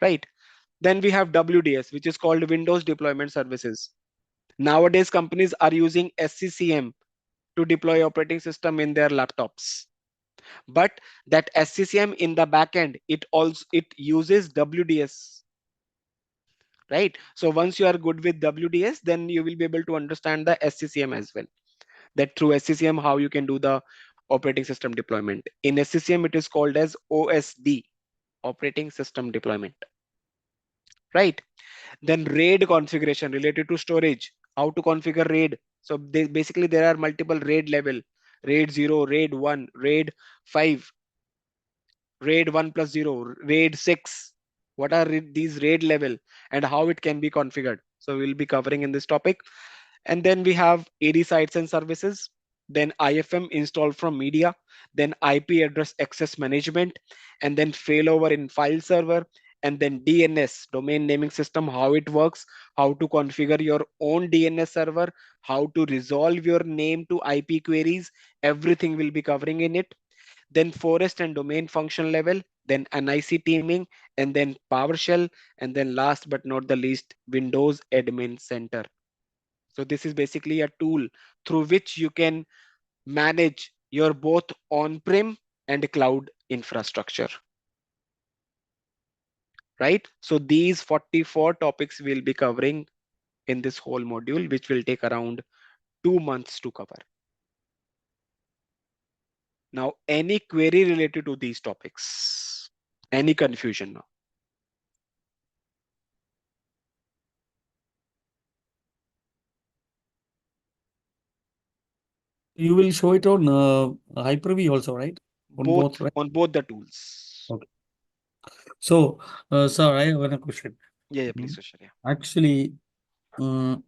right? Then we have WDS, which is called Windows Deployment Services. Nowadays, companies are using SCCM to deploy operating system in their laptops. But that SCCM in the backend, it uses WDS, right? So once you are good with WDS, then you will be able to understand the SCCM as well. That through SCCM, how you can do the operating system deployment. In SCCM, it is called as OSD, operating system deployment, right? Then RAID configuration related to storage, how to configure RAID. So basically there are multiple RAID level, RAID 0, RAID 1, RAID 5, RAID 1 plus 0, RAID 6. What are these RAID level and how it can be configured? So we'll be covering in this topic. And then we have AD sites and services, then IFM installed from media, then IP address access management, and then failover in file server, and then DNS, domain naming system, how it works, how to configure your own DNS server, how to resolve your name to IP queries, everything will be covering in it. Then forest and domain function level, then NIC teaming, and then PowerShell, and then last but not the least, Windows Admin Center. So this is basically a tool through which you can manage your both on-prem and cloud infrastructure, right? So these 44 topics we'll be covering in this whole module, which will take around 2 months to cover. Now, any query related to these topics, any confusion now? you will show it on Hyper-V also, right? On both, right? On both the tools. Okay. So, sir, I have a question. Yeah, Mm, please, Tushar. Yeah. Actually, um,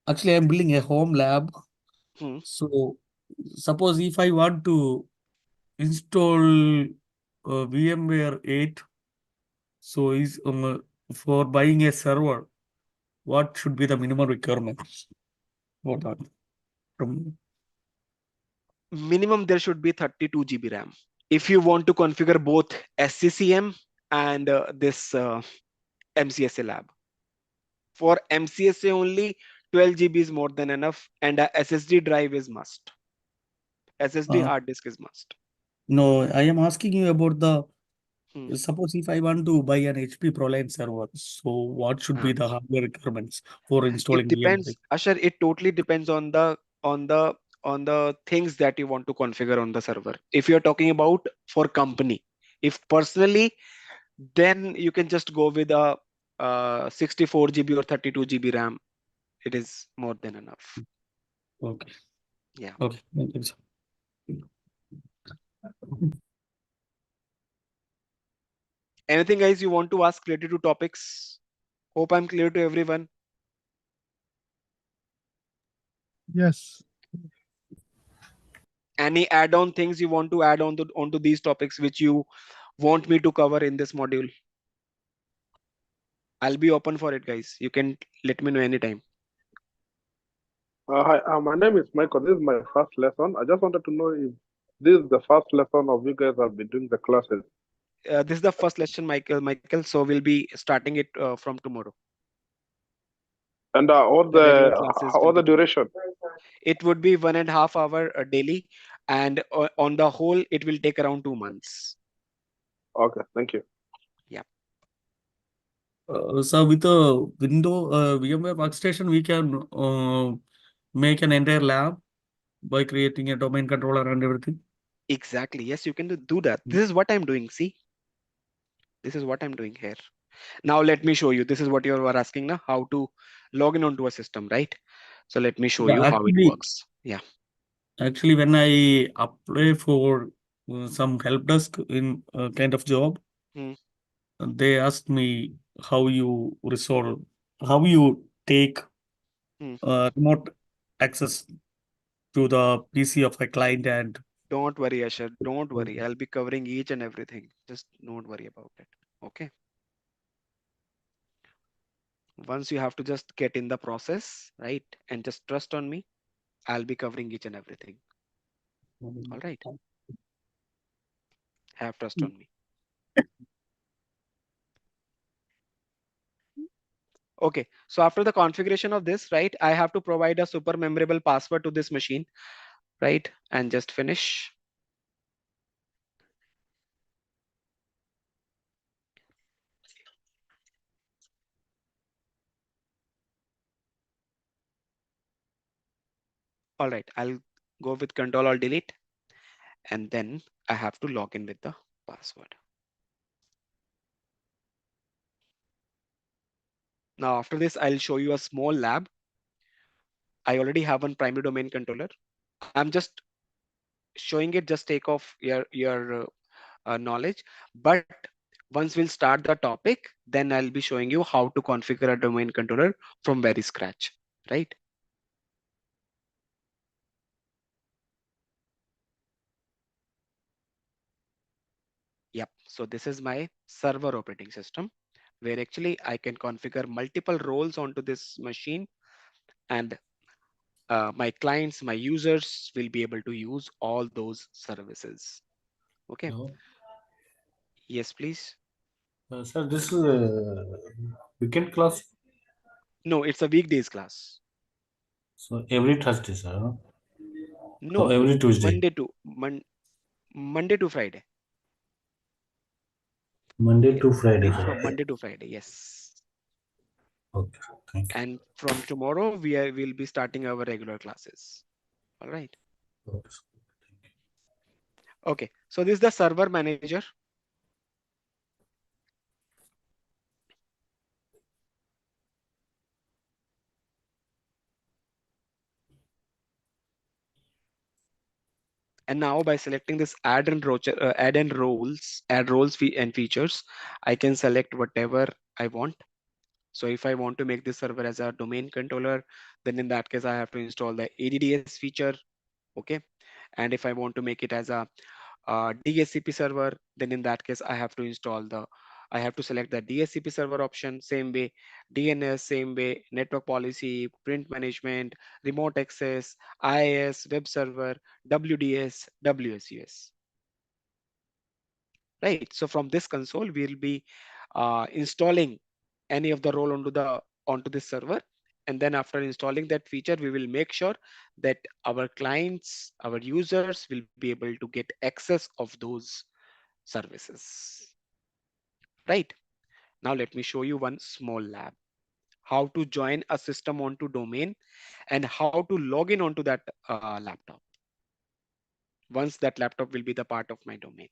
actually, I'm building a home lab. Hmm. So, suppose if I want to install VMware 8, so is for buying a server, what should be the minimum requirements for that? From Minimum there should be 32 GB RAM. If you want to configure both SCCM and this MCSA lab. For MCSA only, 12 GB is more than enough, and a SSD drive is must. SSD uh, hard disk is must. no, I am asking you about the Hmm. suppose if I want to buy an HP ProLine server, so what should Uh, be the hardware requirements for it installing VMware? depends, Ashar. It totally depends on the on the things that you want to configure on the server. If you're talking about for company, if personally, then you can just go with a 64 GB or 32 GB RAM. It is more than enough. Okay. Yeah. Okay. Thank you, sir. Anything guys you want to ask related to topics? Hope I'm clear to everyone. Yes. Any add-on things you want to add on onto these topics which you want me to cover in this module? I'll be open for it, guys. You can let me know anytime. Hi, my name is Michael. This is my first lesson. I just wanted to know if this is the first lesson of you guys have been doing the classes. This is the first lesson, Michael. So we'll be starting it from tomorrow. And The regular classes will all be the tomorrow. duration? It would be 1.5 hour daily, and on the whole, it will take around 2 months. Okay, thank you. Yeah, So with the VMware workstation, we can make an entire lab by creating a domain controller and everything. exactly. Yes, you can do that. This is what I'm doing. See, this is what I'm doing here. Now let me show you. This is what you were asking now, how to log in onto a system, right? So let me show Yeah, you how it works. Yeah. actually, when I apply for some help desk in kind of job, Hmm. they asked me how you resolve, how you take Hmm. remote access to the PC of a client and Don't worry, Asher. Don't worry. I'll be covering each and everything. Just don't worry about it. Okay. Once you have to just get in the process, right? And just trust on me. I'll be covering each and everything. All right. Have trust on me. Okay. So after the configuration of this, right, I have to provide a super memorable password to this machine, right? And just finish. All right. I'll go with Control or Delete, and then I have to log in with the password. Now after this, I'll show you a small lab. I already have one primary domain controller. I'm just showing it, just take off your knowledge. But once we'll start the topic, then I'll be showing you how to configure a domain controller from very scratch, right? Yep. So this is my server operating system, where actually I can configure multiple roles onto this machine, and my clients, my users will be able to use all those services. Okay. No. Yes, please. Sir, this is weekend class. No, it's a weekdays class. So every Thursday, sir. No? No, Or every Tuesday. Monday to Friday. Monday Yeah. to Friday, sir. From Monday to Friday, yes. Okay, thank you. And from tomorrow, will be starting our regular classes. All right. Okay, sir. Okay. So this is the server manager. And now by selecting this add roles and features, I can select whatever I want. So if I want to make this server as a domain controller, then in that case, I have to install the ADDS feature. Okay. And if I want to make it as a DHCP server, then in that case, I have to select the DHCP server option, same way, DNS, same way, network policy, print management, remote access, IIS, web server, WDS, WSUS, right? So from this console, we'll be installing any of the role onto this server. And then after installing that feature, we will make sure that our clients, our users will be able to get access of those services, right? Now let me show you one small lab, how to join a system onto domain and how to log in onto that laptop once that laptop will be the part of my domain.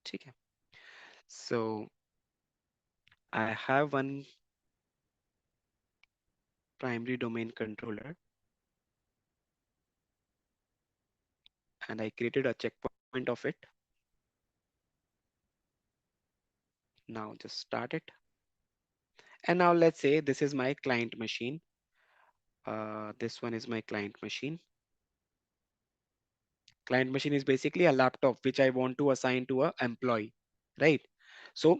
Okay. So I have one primary domain controller and I created a checkpoint of it. Now just start it. And now let's say this is my client machine. This one is my client machine. Client machine is basically a laptop which I want to assign to a employee, right? So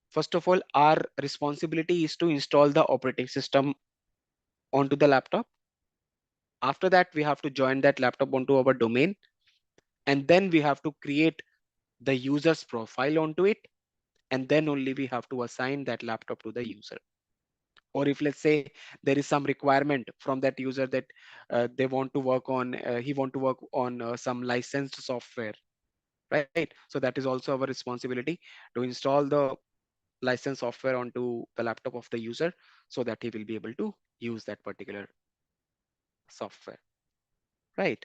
first of all, our responsibility is to install the operating system onto the laptop. After that, we have to join that laptop onto our domain, and then we have to create the user's profile onto it, and then only we have to assign that laptop to the user. Or if let's say there is some requirement from that user that they want to work on, he want to work on some licensed software, right? So that is also our responsibility to install the licensed software onto the laptop of the user so that he will be able to use that particular software, right?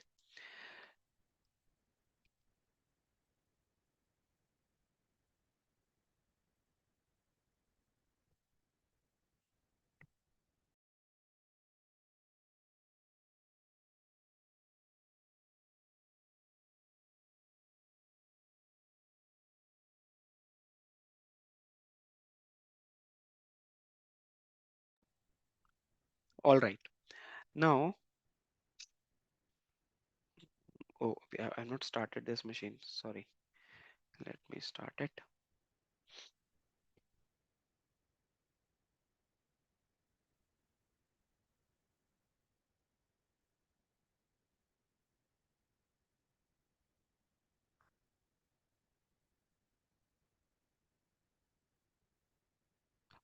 All right. Now, oh, I've not started this machine. Sorry. Let me start it.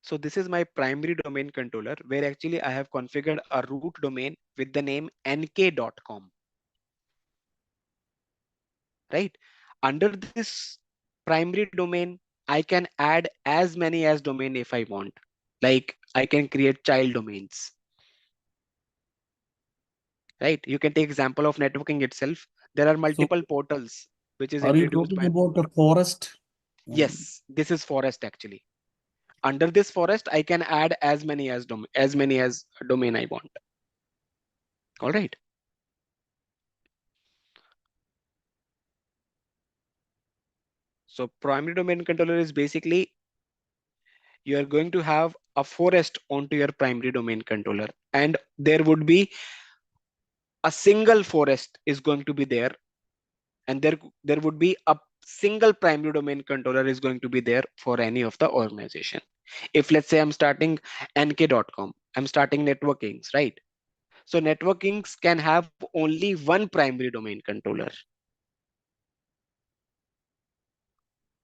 So this is my primary domain controller where actually I have configured a root domain with the name nk.com, right? Under this primary domain, I can add as many as domain if I want. Like I can create child domains, right? You can take example of networking itself. There are So multiple portals which is are you introduced talking by. about the forest? Yes, this is forest actually. Under this forest, I can add as many as domain I want. All right. So primary domain controller is basically you are going to have a forest onto your primary domain controller, and there would be a single forest is going to be there, and there would be a single primary domain controller is going to be there for any of the organization. If let's say I'm starting nk.com, I'm starting networkings, right? So networkings can have only one primary domain controller,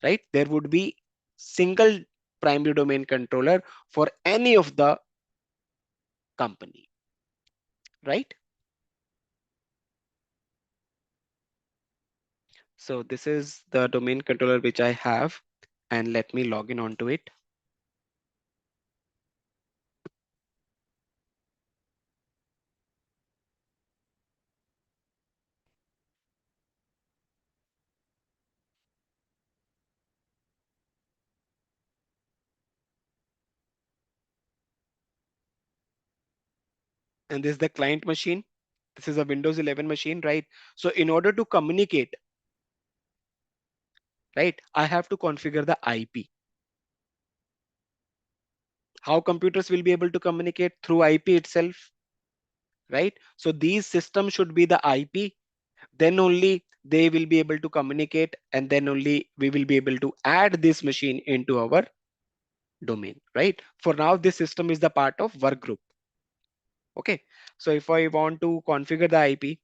right? There would be single primary domain controller for any of the company, right? So this is the domain controller which I have, and let me log in onto it. And this is the client machine. This is a Windows 11 machine, right? So in order to communicate, right, I have to configure the IP. How computers will be able to communicate? Through IP itself, right? So these systems should be the IP, then only they will be able to communicate, and then only we will be able to add this machine into our domain, right? For now, this system is the part of work group. Okay, so if I want to configure the IP,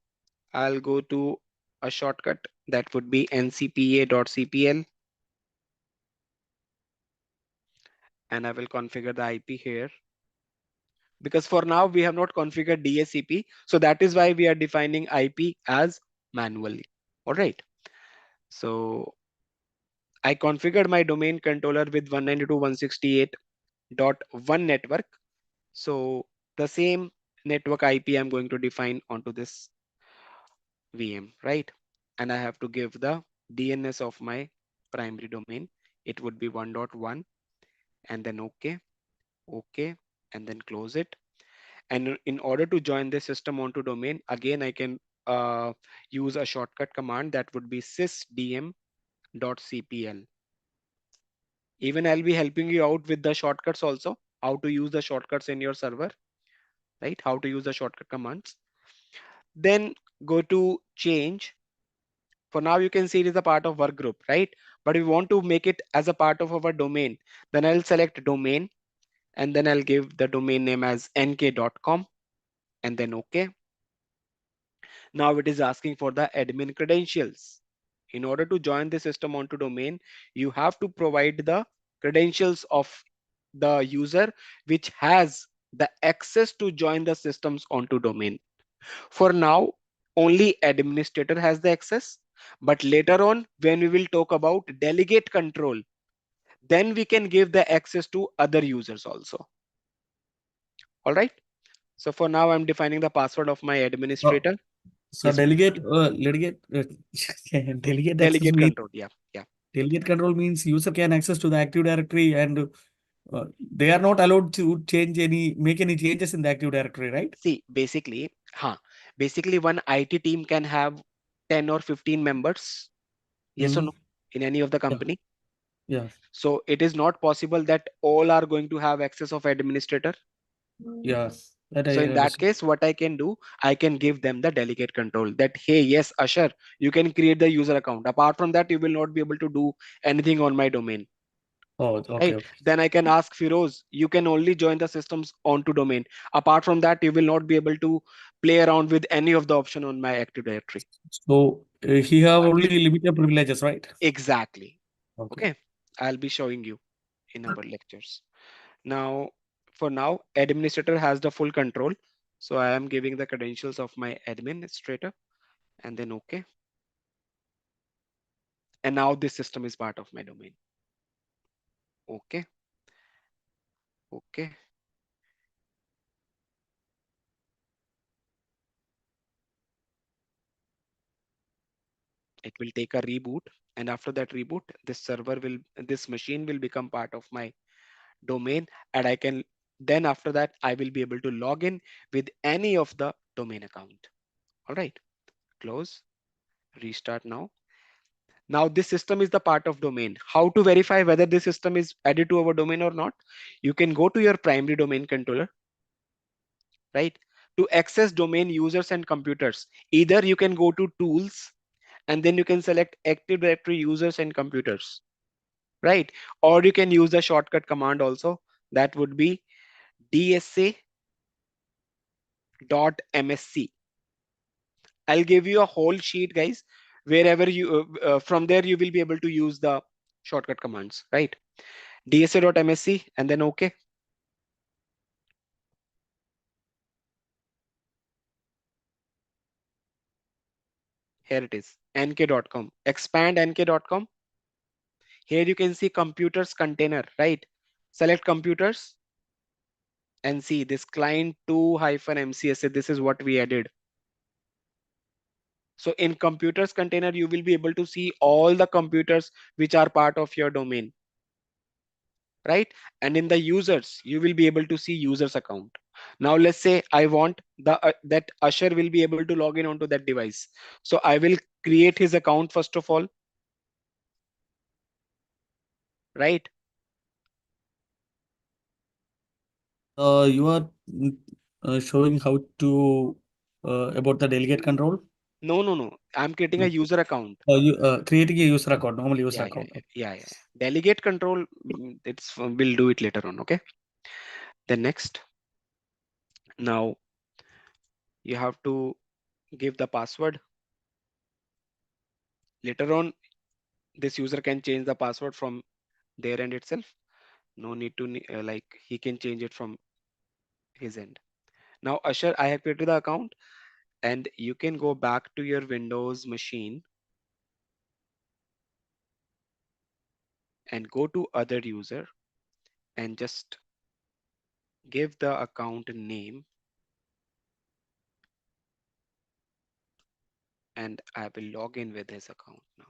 I'll go to a shortcut that would be ncpa.cpl, and I will configure the IP here, because for now we have not configured DHCP, so that is why we are defining IP as manually. All right, so I configured my domain controller with 192.168.1 network. So the same network IP I'm going to define onto this VM, right? And I have to give the DNS of my primary domain. It would be 1.1, and then OK, OK, and then close it. And in order to join the system onto domain, again, I can use a shortcut command that would be sysdm.cpl. Even I'll be helping you out with the shortcuts also, how to use the shortcuts in your server, right? How to use the shortcut commands. Then go to change. For now, you can see it is a part of work group, right? But we want to make it as a part of our domain. Then I'll select domain, and then I'll give the domain name as nk.com, and then OK. Now it is asking for the admin credentials. In order to join the system onto domain, you have to provide the credentials of the user which has the access to join the systems onto domain. For now, only administrator has the access, but later on when we will talk about delegate control, then we can give the access to other users also. All right. So for now, I'm defining the password of my administrator. So Yes, delegate delegate access delegate means control. Yeah. delegate control means user can access to the Active Directory, and they are not allowed to make any changes in the Active Directory, right? See, basically one IT team can have 10 or 15 members. Yes or no? In any of the company. Yeah. So it is not possible that all are going to have access of administrator. Yeah. That So I in that understand. case, what I can do, I can give them the delegate control that, hey, yes, Asher, you can create the user account. Apart from that, you will not be able to do anything on my domain. Oh, okay, Right? okay. Then I can ask Firoz, you can only join the systems onto domain. Apart from that, you will not be able to play around with any of the option on my Active Directory. So he have only limited privileges, right? Exactly. Okay. Okay. I'll be showing you in our lectures. Now, for now, administrator has the full control. So I am giving the credentials of my administrator, and then OK. And now this system is part of my domain. OK. OK. It will take a reboot, and after that reboot, this machine will become part of my domain, and then after that, I will be able to log in with any of the domain account. All right, close, restart now. Now this system is the part of domain. How to verify whether this system is added to our domain or not? You can go to your primary domain controller, right? To access domain users and computers, either you can go to tools, and then you can select Active Directory users and computers, right? Or you can use the shortcut command also, that would be dsa.msc. I'll give you a whole sheet, guys. Wherever you from there you will be able to use the shortcut commands, right? dsa.msc, and then OK. Here it is, nk.com. Expand nk.com. Here you can see computers container, right? Select computers and see this client 2-mcsa. This is what we added. So in computers container, you will be able to see all the computers which are part of your domain. right? And in the users, you will be able to see users account. Now let's say I want that Usher will be able to log in onto that device. So I will create his account first of all, right? You are showing how to about the delegate control. No. I'm creating a user account. You creating a user account, normal user Yeah. account. Delegate control, we'll do it later on, okay? Then next, now you have to give the password. Later on, this user can change the password from their end itself. No need to like he can change it from his end. Now Usher, I have created the account, and you can go back to your Windows machine and go to other user and just give the account name, and I will log in with his account now.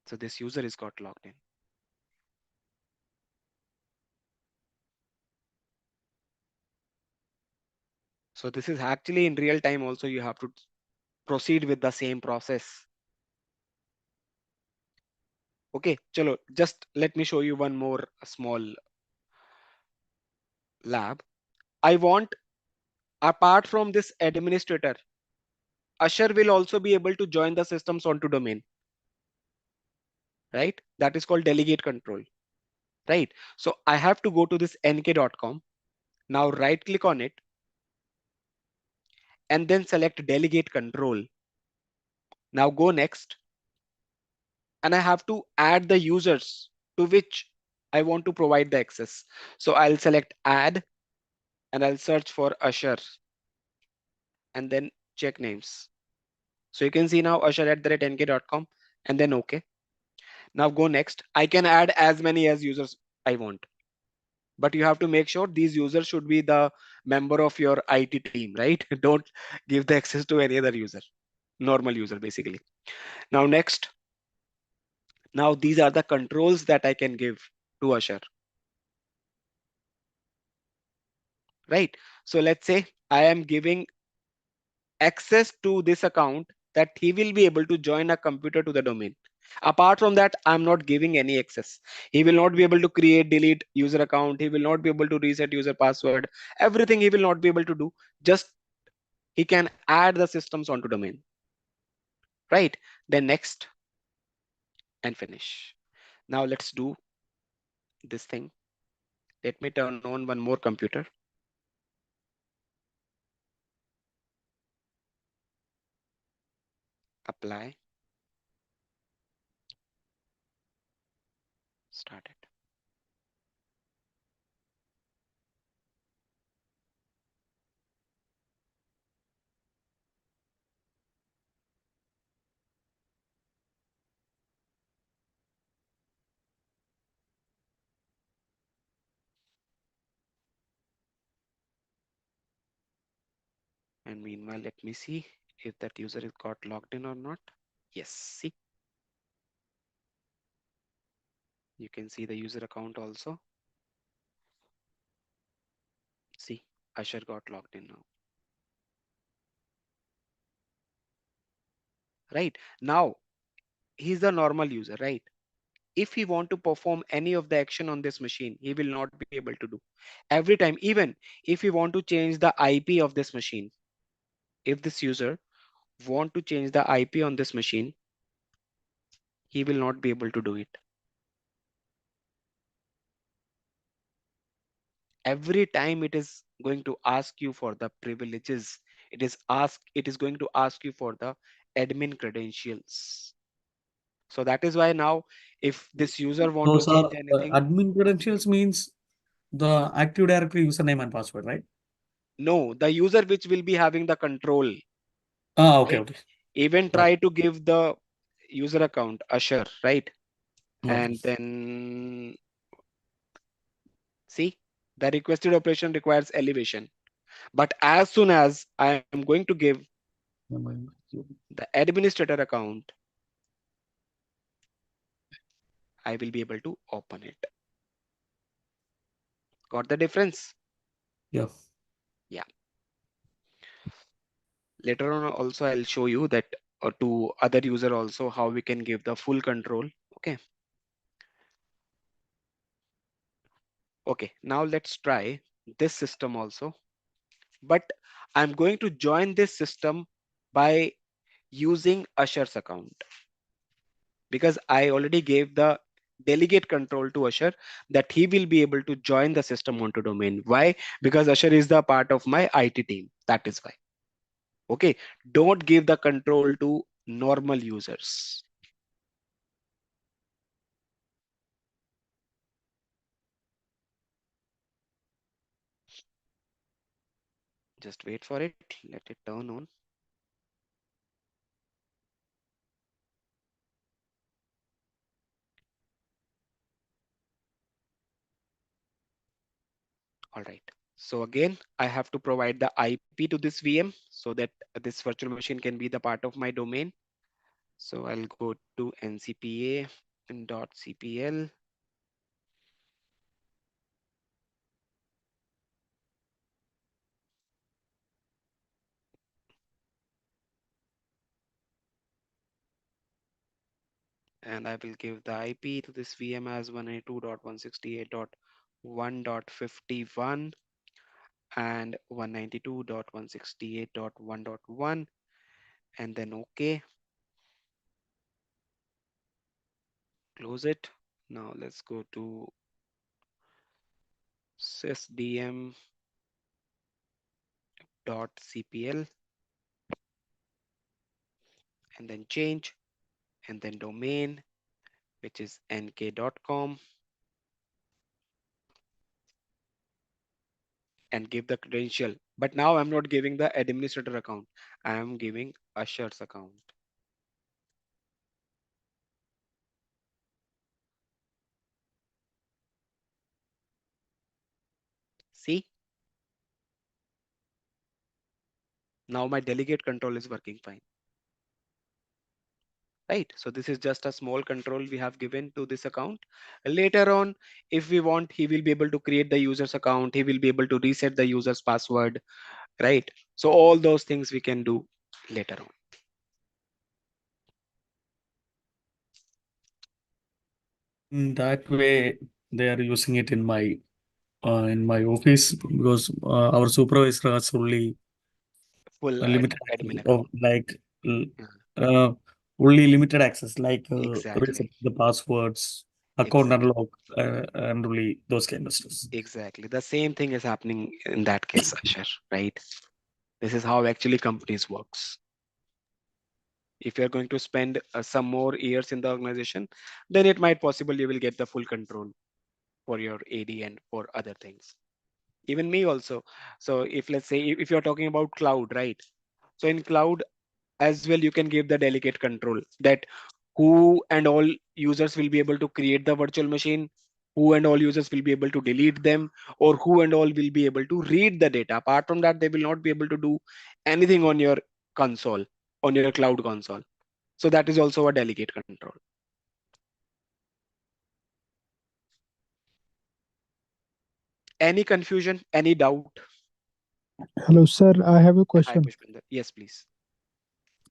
So this user is got logged in. So this is actually in real time also, you have to proceed with the same process. Okay, chalo, just let me show you one more small lab. I want, apart from this administrator, Usher will also be able to join the systems onto domain, right? That is called delegate control, right? So I have to go to this nk.com. Now right click on it and then select delegate control. Now go next, and I have to add the users to which I want to provide the access. So I'll select add and I'll search for Usher and then check names. So you can see now usher@nk.com and then OK. Now go next. I can add as many as users I want, but you have to make sure these users should be the member of your IT team, right? Don't give the access to any other user, normal user basically. Now next, now these are the controls that I can give to Usher, right? So let's say I am giving access to this account that he will be able to join a computer to the domain. Apart from that, I'm not giving any access. He will not be able to create, delete user account. He will not be able to reset user password. Everything he will not be able to do. Just he can add the systems onto domain, right? Then next and finish. Now let's do this thing. Let me turn on one more computer. Apply. Start it. And meanwhile, let me see if that user is got logged in or not. Yes, see. You can see the user account also. See, Usher got logged in now. Right now, he's the normal user, right? If he want to perform any of the action on this machine, he will not be able to do. Every time, even if he want to change the IP of this machine, if this user want to change the IP on this machine, he will not be able to do it. Every time it is going to ask you for the privileges. It is going to ask you for the admin credentials. So that is why now if this user want to Those are change anything, admin credentials means the Active Directory username and password, right? no, the user which will be having the control. Okay, Right? okay. Even try to give the user account Usher, right? Okay. And then see, the requested operation requires elevation. But as soon as I am going to give the administrator account, I will be able to open it. Got the difference? Yeah. Yeah. Later on also I'll show you that to other user also how we can give the full control. Okay. Okay, now let's try this system also. But I'm going to join this system by using Azure account, because I already gave the delegate control to Azure that he will be able to join the system onto domain. Why? Because Azure is the part of my IT team. That is why. Okay, don't give the control to normal users. Just wait for it. Let it turn on. All right. So again, I have to provide the IP to this VM so that this virtual machine can be the part of my domain. So I'll go to ncpa.cpl. And I will give the IP to this VM as 192.168.1.51 and 192.168.1.1, and then OK. Close it. Now let's go to sysdm.cpl and then change, and then domain, which is nk.com, and give the credential. But now I'm not giving the administrator account. I am giving Azure's account. See? Now my delegate control is working fine. Right, so this is just a small control we have given to this account. Later on, if we want, he will be able to create the user's account, he will be able to reset the user's password, right? So all those things we can do later on. In that way, they are using it in my office because our supervisor has only Full a limited admin access of account. Yeah, uh, only limited access like reset exactly, the passwords, account exactly, unlock, and only those kind of stuff. exactly. The same thing is happening in that case, Ashar, right? This is how actually companies works. If you're going to spend some more years in the organization, then it might possible you will get the full control for your AD and for other things. Even me also. So if let's say if you're talking about cloud, right? So in cloud as well, you can give the delegate control that who and all users will be able to create the virtual machine, who and all users will be able to delete them, or who and all will be able to read the data. Apart from that, they will not be able to do anything on your console, on your cloud console. So that is also a delegate control. Any confusion, any doubt? Hello, sir. I have a Hi, question. Pushpinder. Yes, please.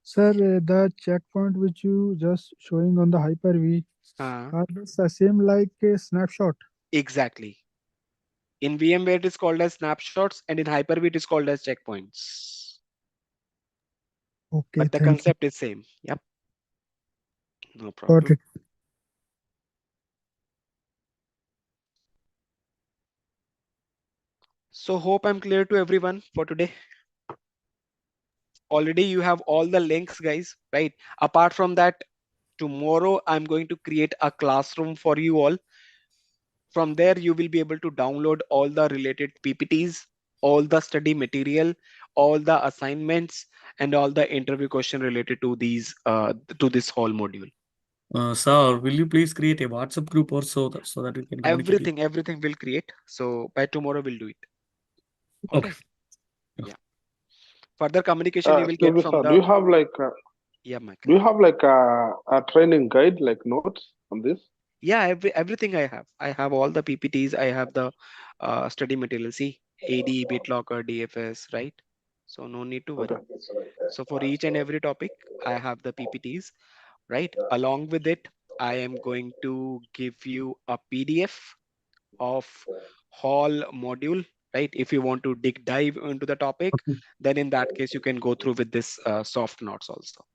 Sir, the checkpoint which you just showing on the Hyper-V, are these the same like a snapshot? Exactly. In VMware, it is called as snapshots, and in Hyper-V, it is called as checkpoints. Okay, But the thank you. concept is same. Yep. No Got problem. it. So hope I'm clear to everyone for today. Already you have all the links, guys, right? Apart from that, tomorrow I'm going to create a classroom for you all. From there, you will be able to download all the related PPTs, all the study material, all the assignments, and all the interview question related to these to this whole module. Sir, will you please create a WhatsApp group or so that we can communicate? Everything will create. So by tomorrow we'll do it. Okay. Yeah. Further communication you will Excuse get me, from sir. the. Do you have like Yeah, Michael. do you have like a training guide like notes on this? Yeah, everything I have. I have all the PPTs. I have the study material. See, AD, BitLocker, DFS, right? So no need to worry. So for each and every topic, I have the PPTs, right? Along with it, I am going to give you a PDF of whole module, right? If you want to dive into the topic, Okay. then in that case, you can go through with this soft notes also.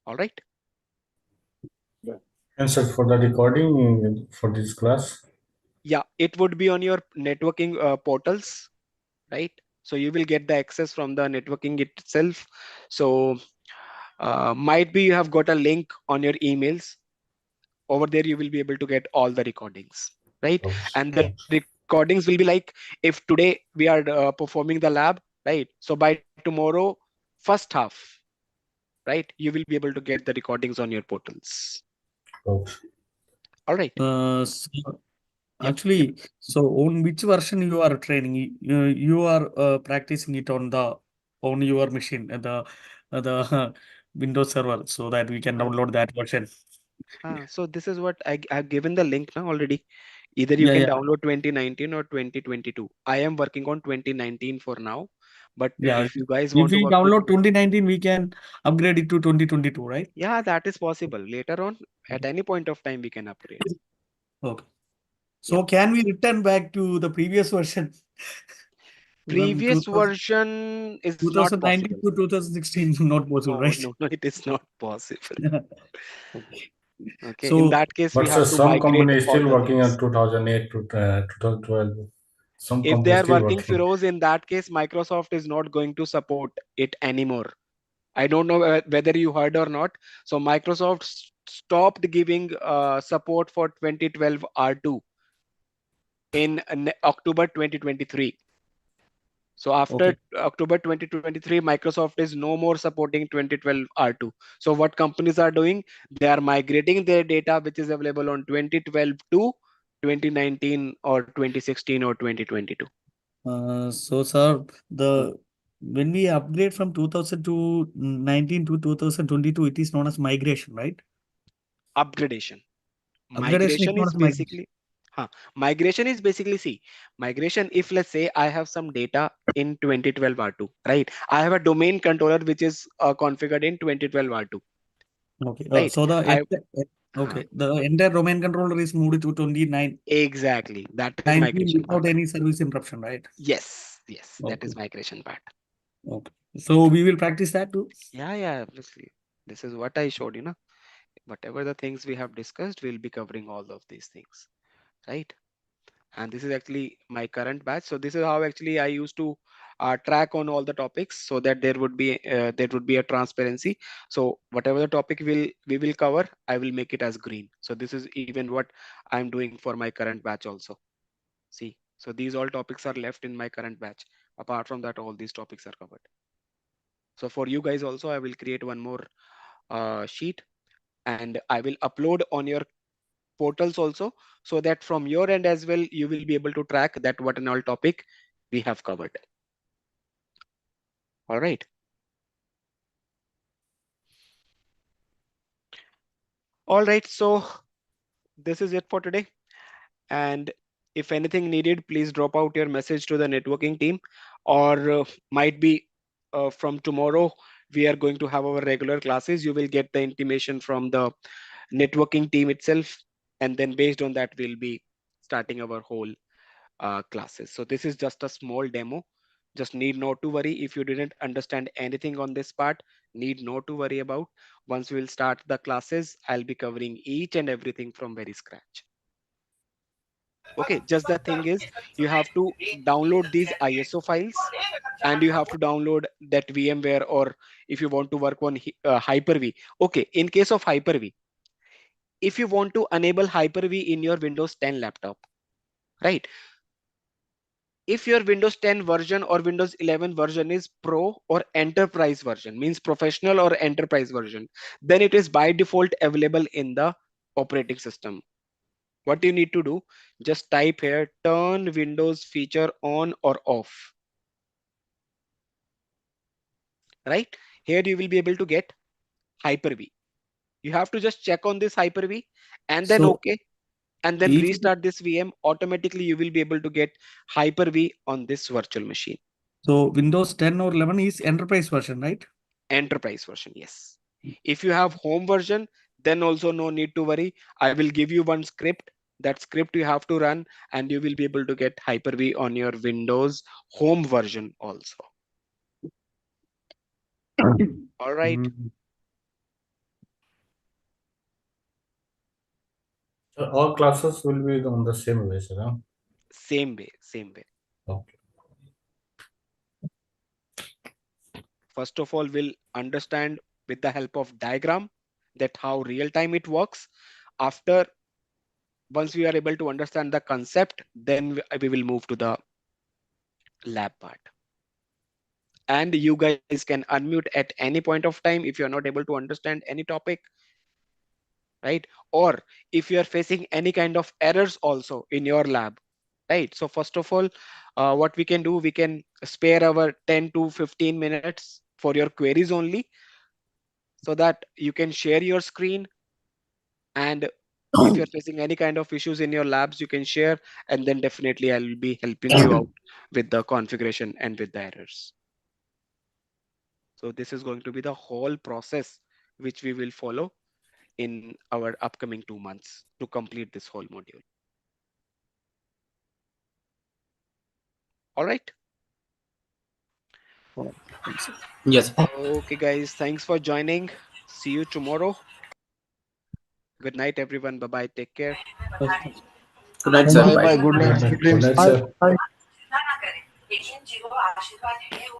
All right. And so for the recording for this class, Yeah, it would be on your networking portals, right? So you will get the access from the networking itself. So might be you have got a link on your emails. Over there, you will be able to get all the recordings, right? And the recordings will be like, if today we are performing the lab, right? So by tomorrow, first half, right? You will be able to get the recordings on your portals. okay. All right. So Yep. actually, so on which version you are training? You are practicing it on your machine, the Windows server, so that we can download that version. So this is what I've given the link now already. Either you Yeah, can yeah, download 2019 or 2022. I am working on 2019 for now, but yeah. if you guys If want to we work with, download 2019, we can upgrade it to 2022, right? yeah, that is possible. Later on, at any point of time, we can upgrade. Okay. Yep. So can we return back to the previous version? From Previous version is not 2019 possible. to 2016, not possible, No, right? no, no, it is not possible. Okay. Okay, in So, that case, we But sir, have to some migrate company is all still the working things. on 2008 to 2012. Some If they company are still working working. Feroz, in that case, Microsoft is not going to support it anymore. I don't know whether you heard or not. So Microsoft stopped giving support for 2012 R2 in October 2023. So after okay. October 2023, Microsoft is no more supporting 2012 R2. So what companies are doing? They are migrating their data which is available on 2012 to 2019 or 2016 or 2022. So, sir, when we upgrade from 2019 to 2022, it is known as migration, right? Upgradation. Upgradation is Migration known is as migration. basically, migration is basically, see, migration, if let's say I have some data in 2012 R2, right? I have a domain controller which is configured in 2012 R2, Okay. right? So I huh, the entire domain controller is moved to 2019 exactly, that is migration part. without any service interruption, right? Yes, that Okay. is migration part. Okay. So we will practice that too. Yeah, obviously. This is what I showed you, know. Whatever the things we have discussed, we'll be covering all of these things, right? And this is actually my current batch. So this is how actually I used to track on all the topics, so that there would be a transparency. So whatever the topic we will cover, I will make it as green. So this is even what I'm doing for my current batch also. See, so these all topics are left in my current batch. Apart from that, all these topics are covered. So for you guys also, I will create one more sheet, and I will upload on your portals also, so that from your end as well, you will be able to track that what and all topic we have covered. All right. All right. So this is it for today. And if anything needed, please drop out your message to the networking team, or might be from tomorrow, we are going to have our regular classes. You will get the intimation from the networking team itself. And then based on that, we'll be starting our whole classes. So this is just a small demo. Just need not to worry if you didn't understand anything on this part. Need not to worry about. Once we'll start the classes, I'll be covering each and everything from very scratch. Okay, just the thing is, you have to download these ISO files, and you have to download that VMware, or if you want to work on Hyper-V. Okay, in case of Hyper-V, if you want to enable Hyper-V in your Windows 10 laptop, right? If your Windows 10 version or Windows 11 version is Pro or Enterprise version, means professional or enterprise version, then it is by default available in the operating system. What you need to do, just type here, turn Windows feature on or off, right? Here you will be able to get Hyper-V. You have to just check on this Hyper-V and then So okay, and then each restart this VM. Automatically, you will be able to get Hyper-V on this virtual machine. so Windows 10 or 11 is enterprise version, right? Enterprise version, yes. If you have home version, then also no need to worry. I will give you one script. That script you have to run, and you will be able to get Hyper-V on your Windows home version also. All right. So all classes will be on the same way, sir. Huh? Same way, same way. Okay. First of all, we'll understand with the help of diagram that how real time it works. After, once we are able to understand the concept, then we will move to the lab part. And you guys can unmute at any point of time if you're not able to understand any topic, right? Or if you are facing any kind of errors also in your lab, right? So first of all, what we can do, we can spare our 10 to 15 minutes for your queries only, so that you can share your screen, and if you're facing any kind of issues in your labs, you can share, and then definitely I'll be helping you out with the configuration and with the errors. So this is going to be the whole process which we will follow in our upcoming 2 months to complete this whole module. All right. Yes. Okay, guys. Thanks for joining. See you tomorrow. Good night, everyone. Bye-bye. Take care. Good night, Thank sir. you. Bye. Bye bye. Good night. Sweet Good dreams. night, Bye. sir. Bye.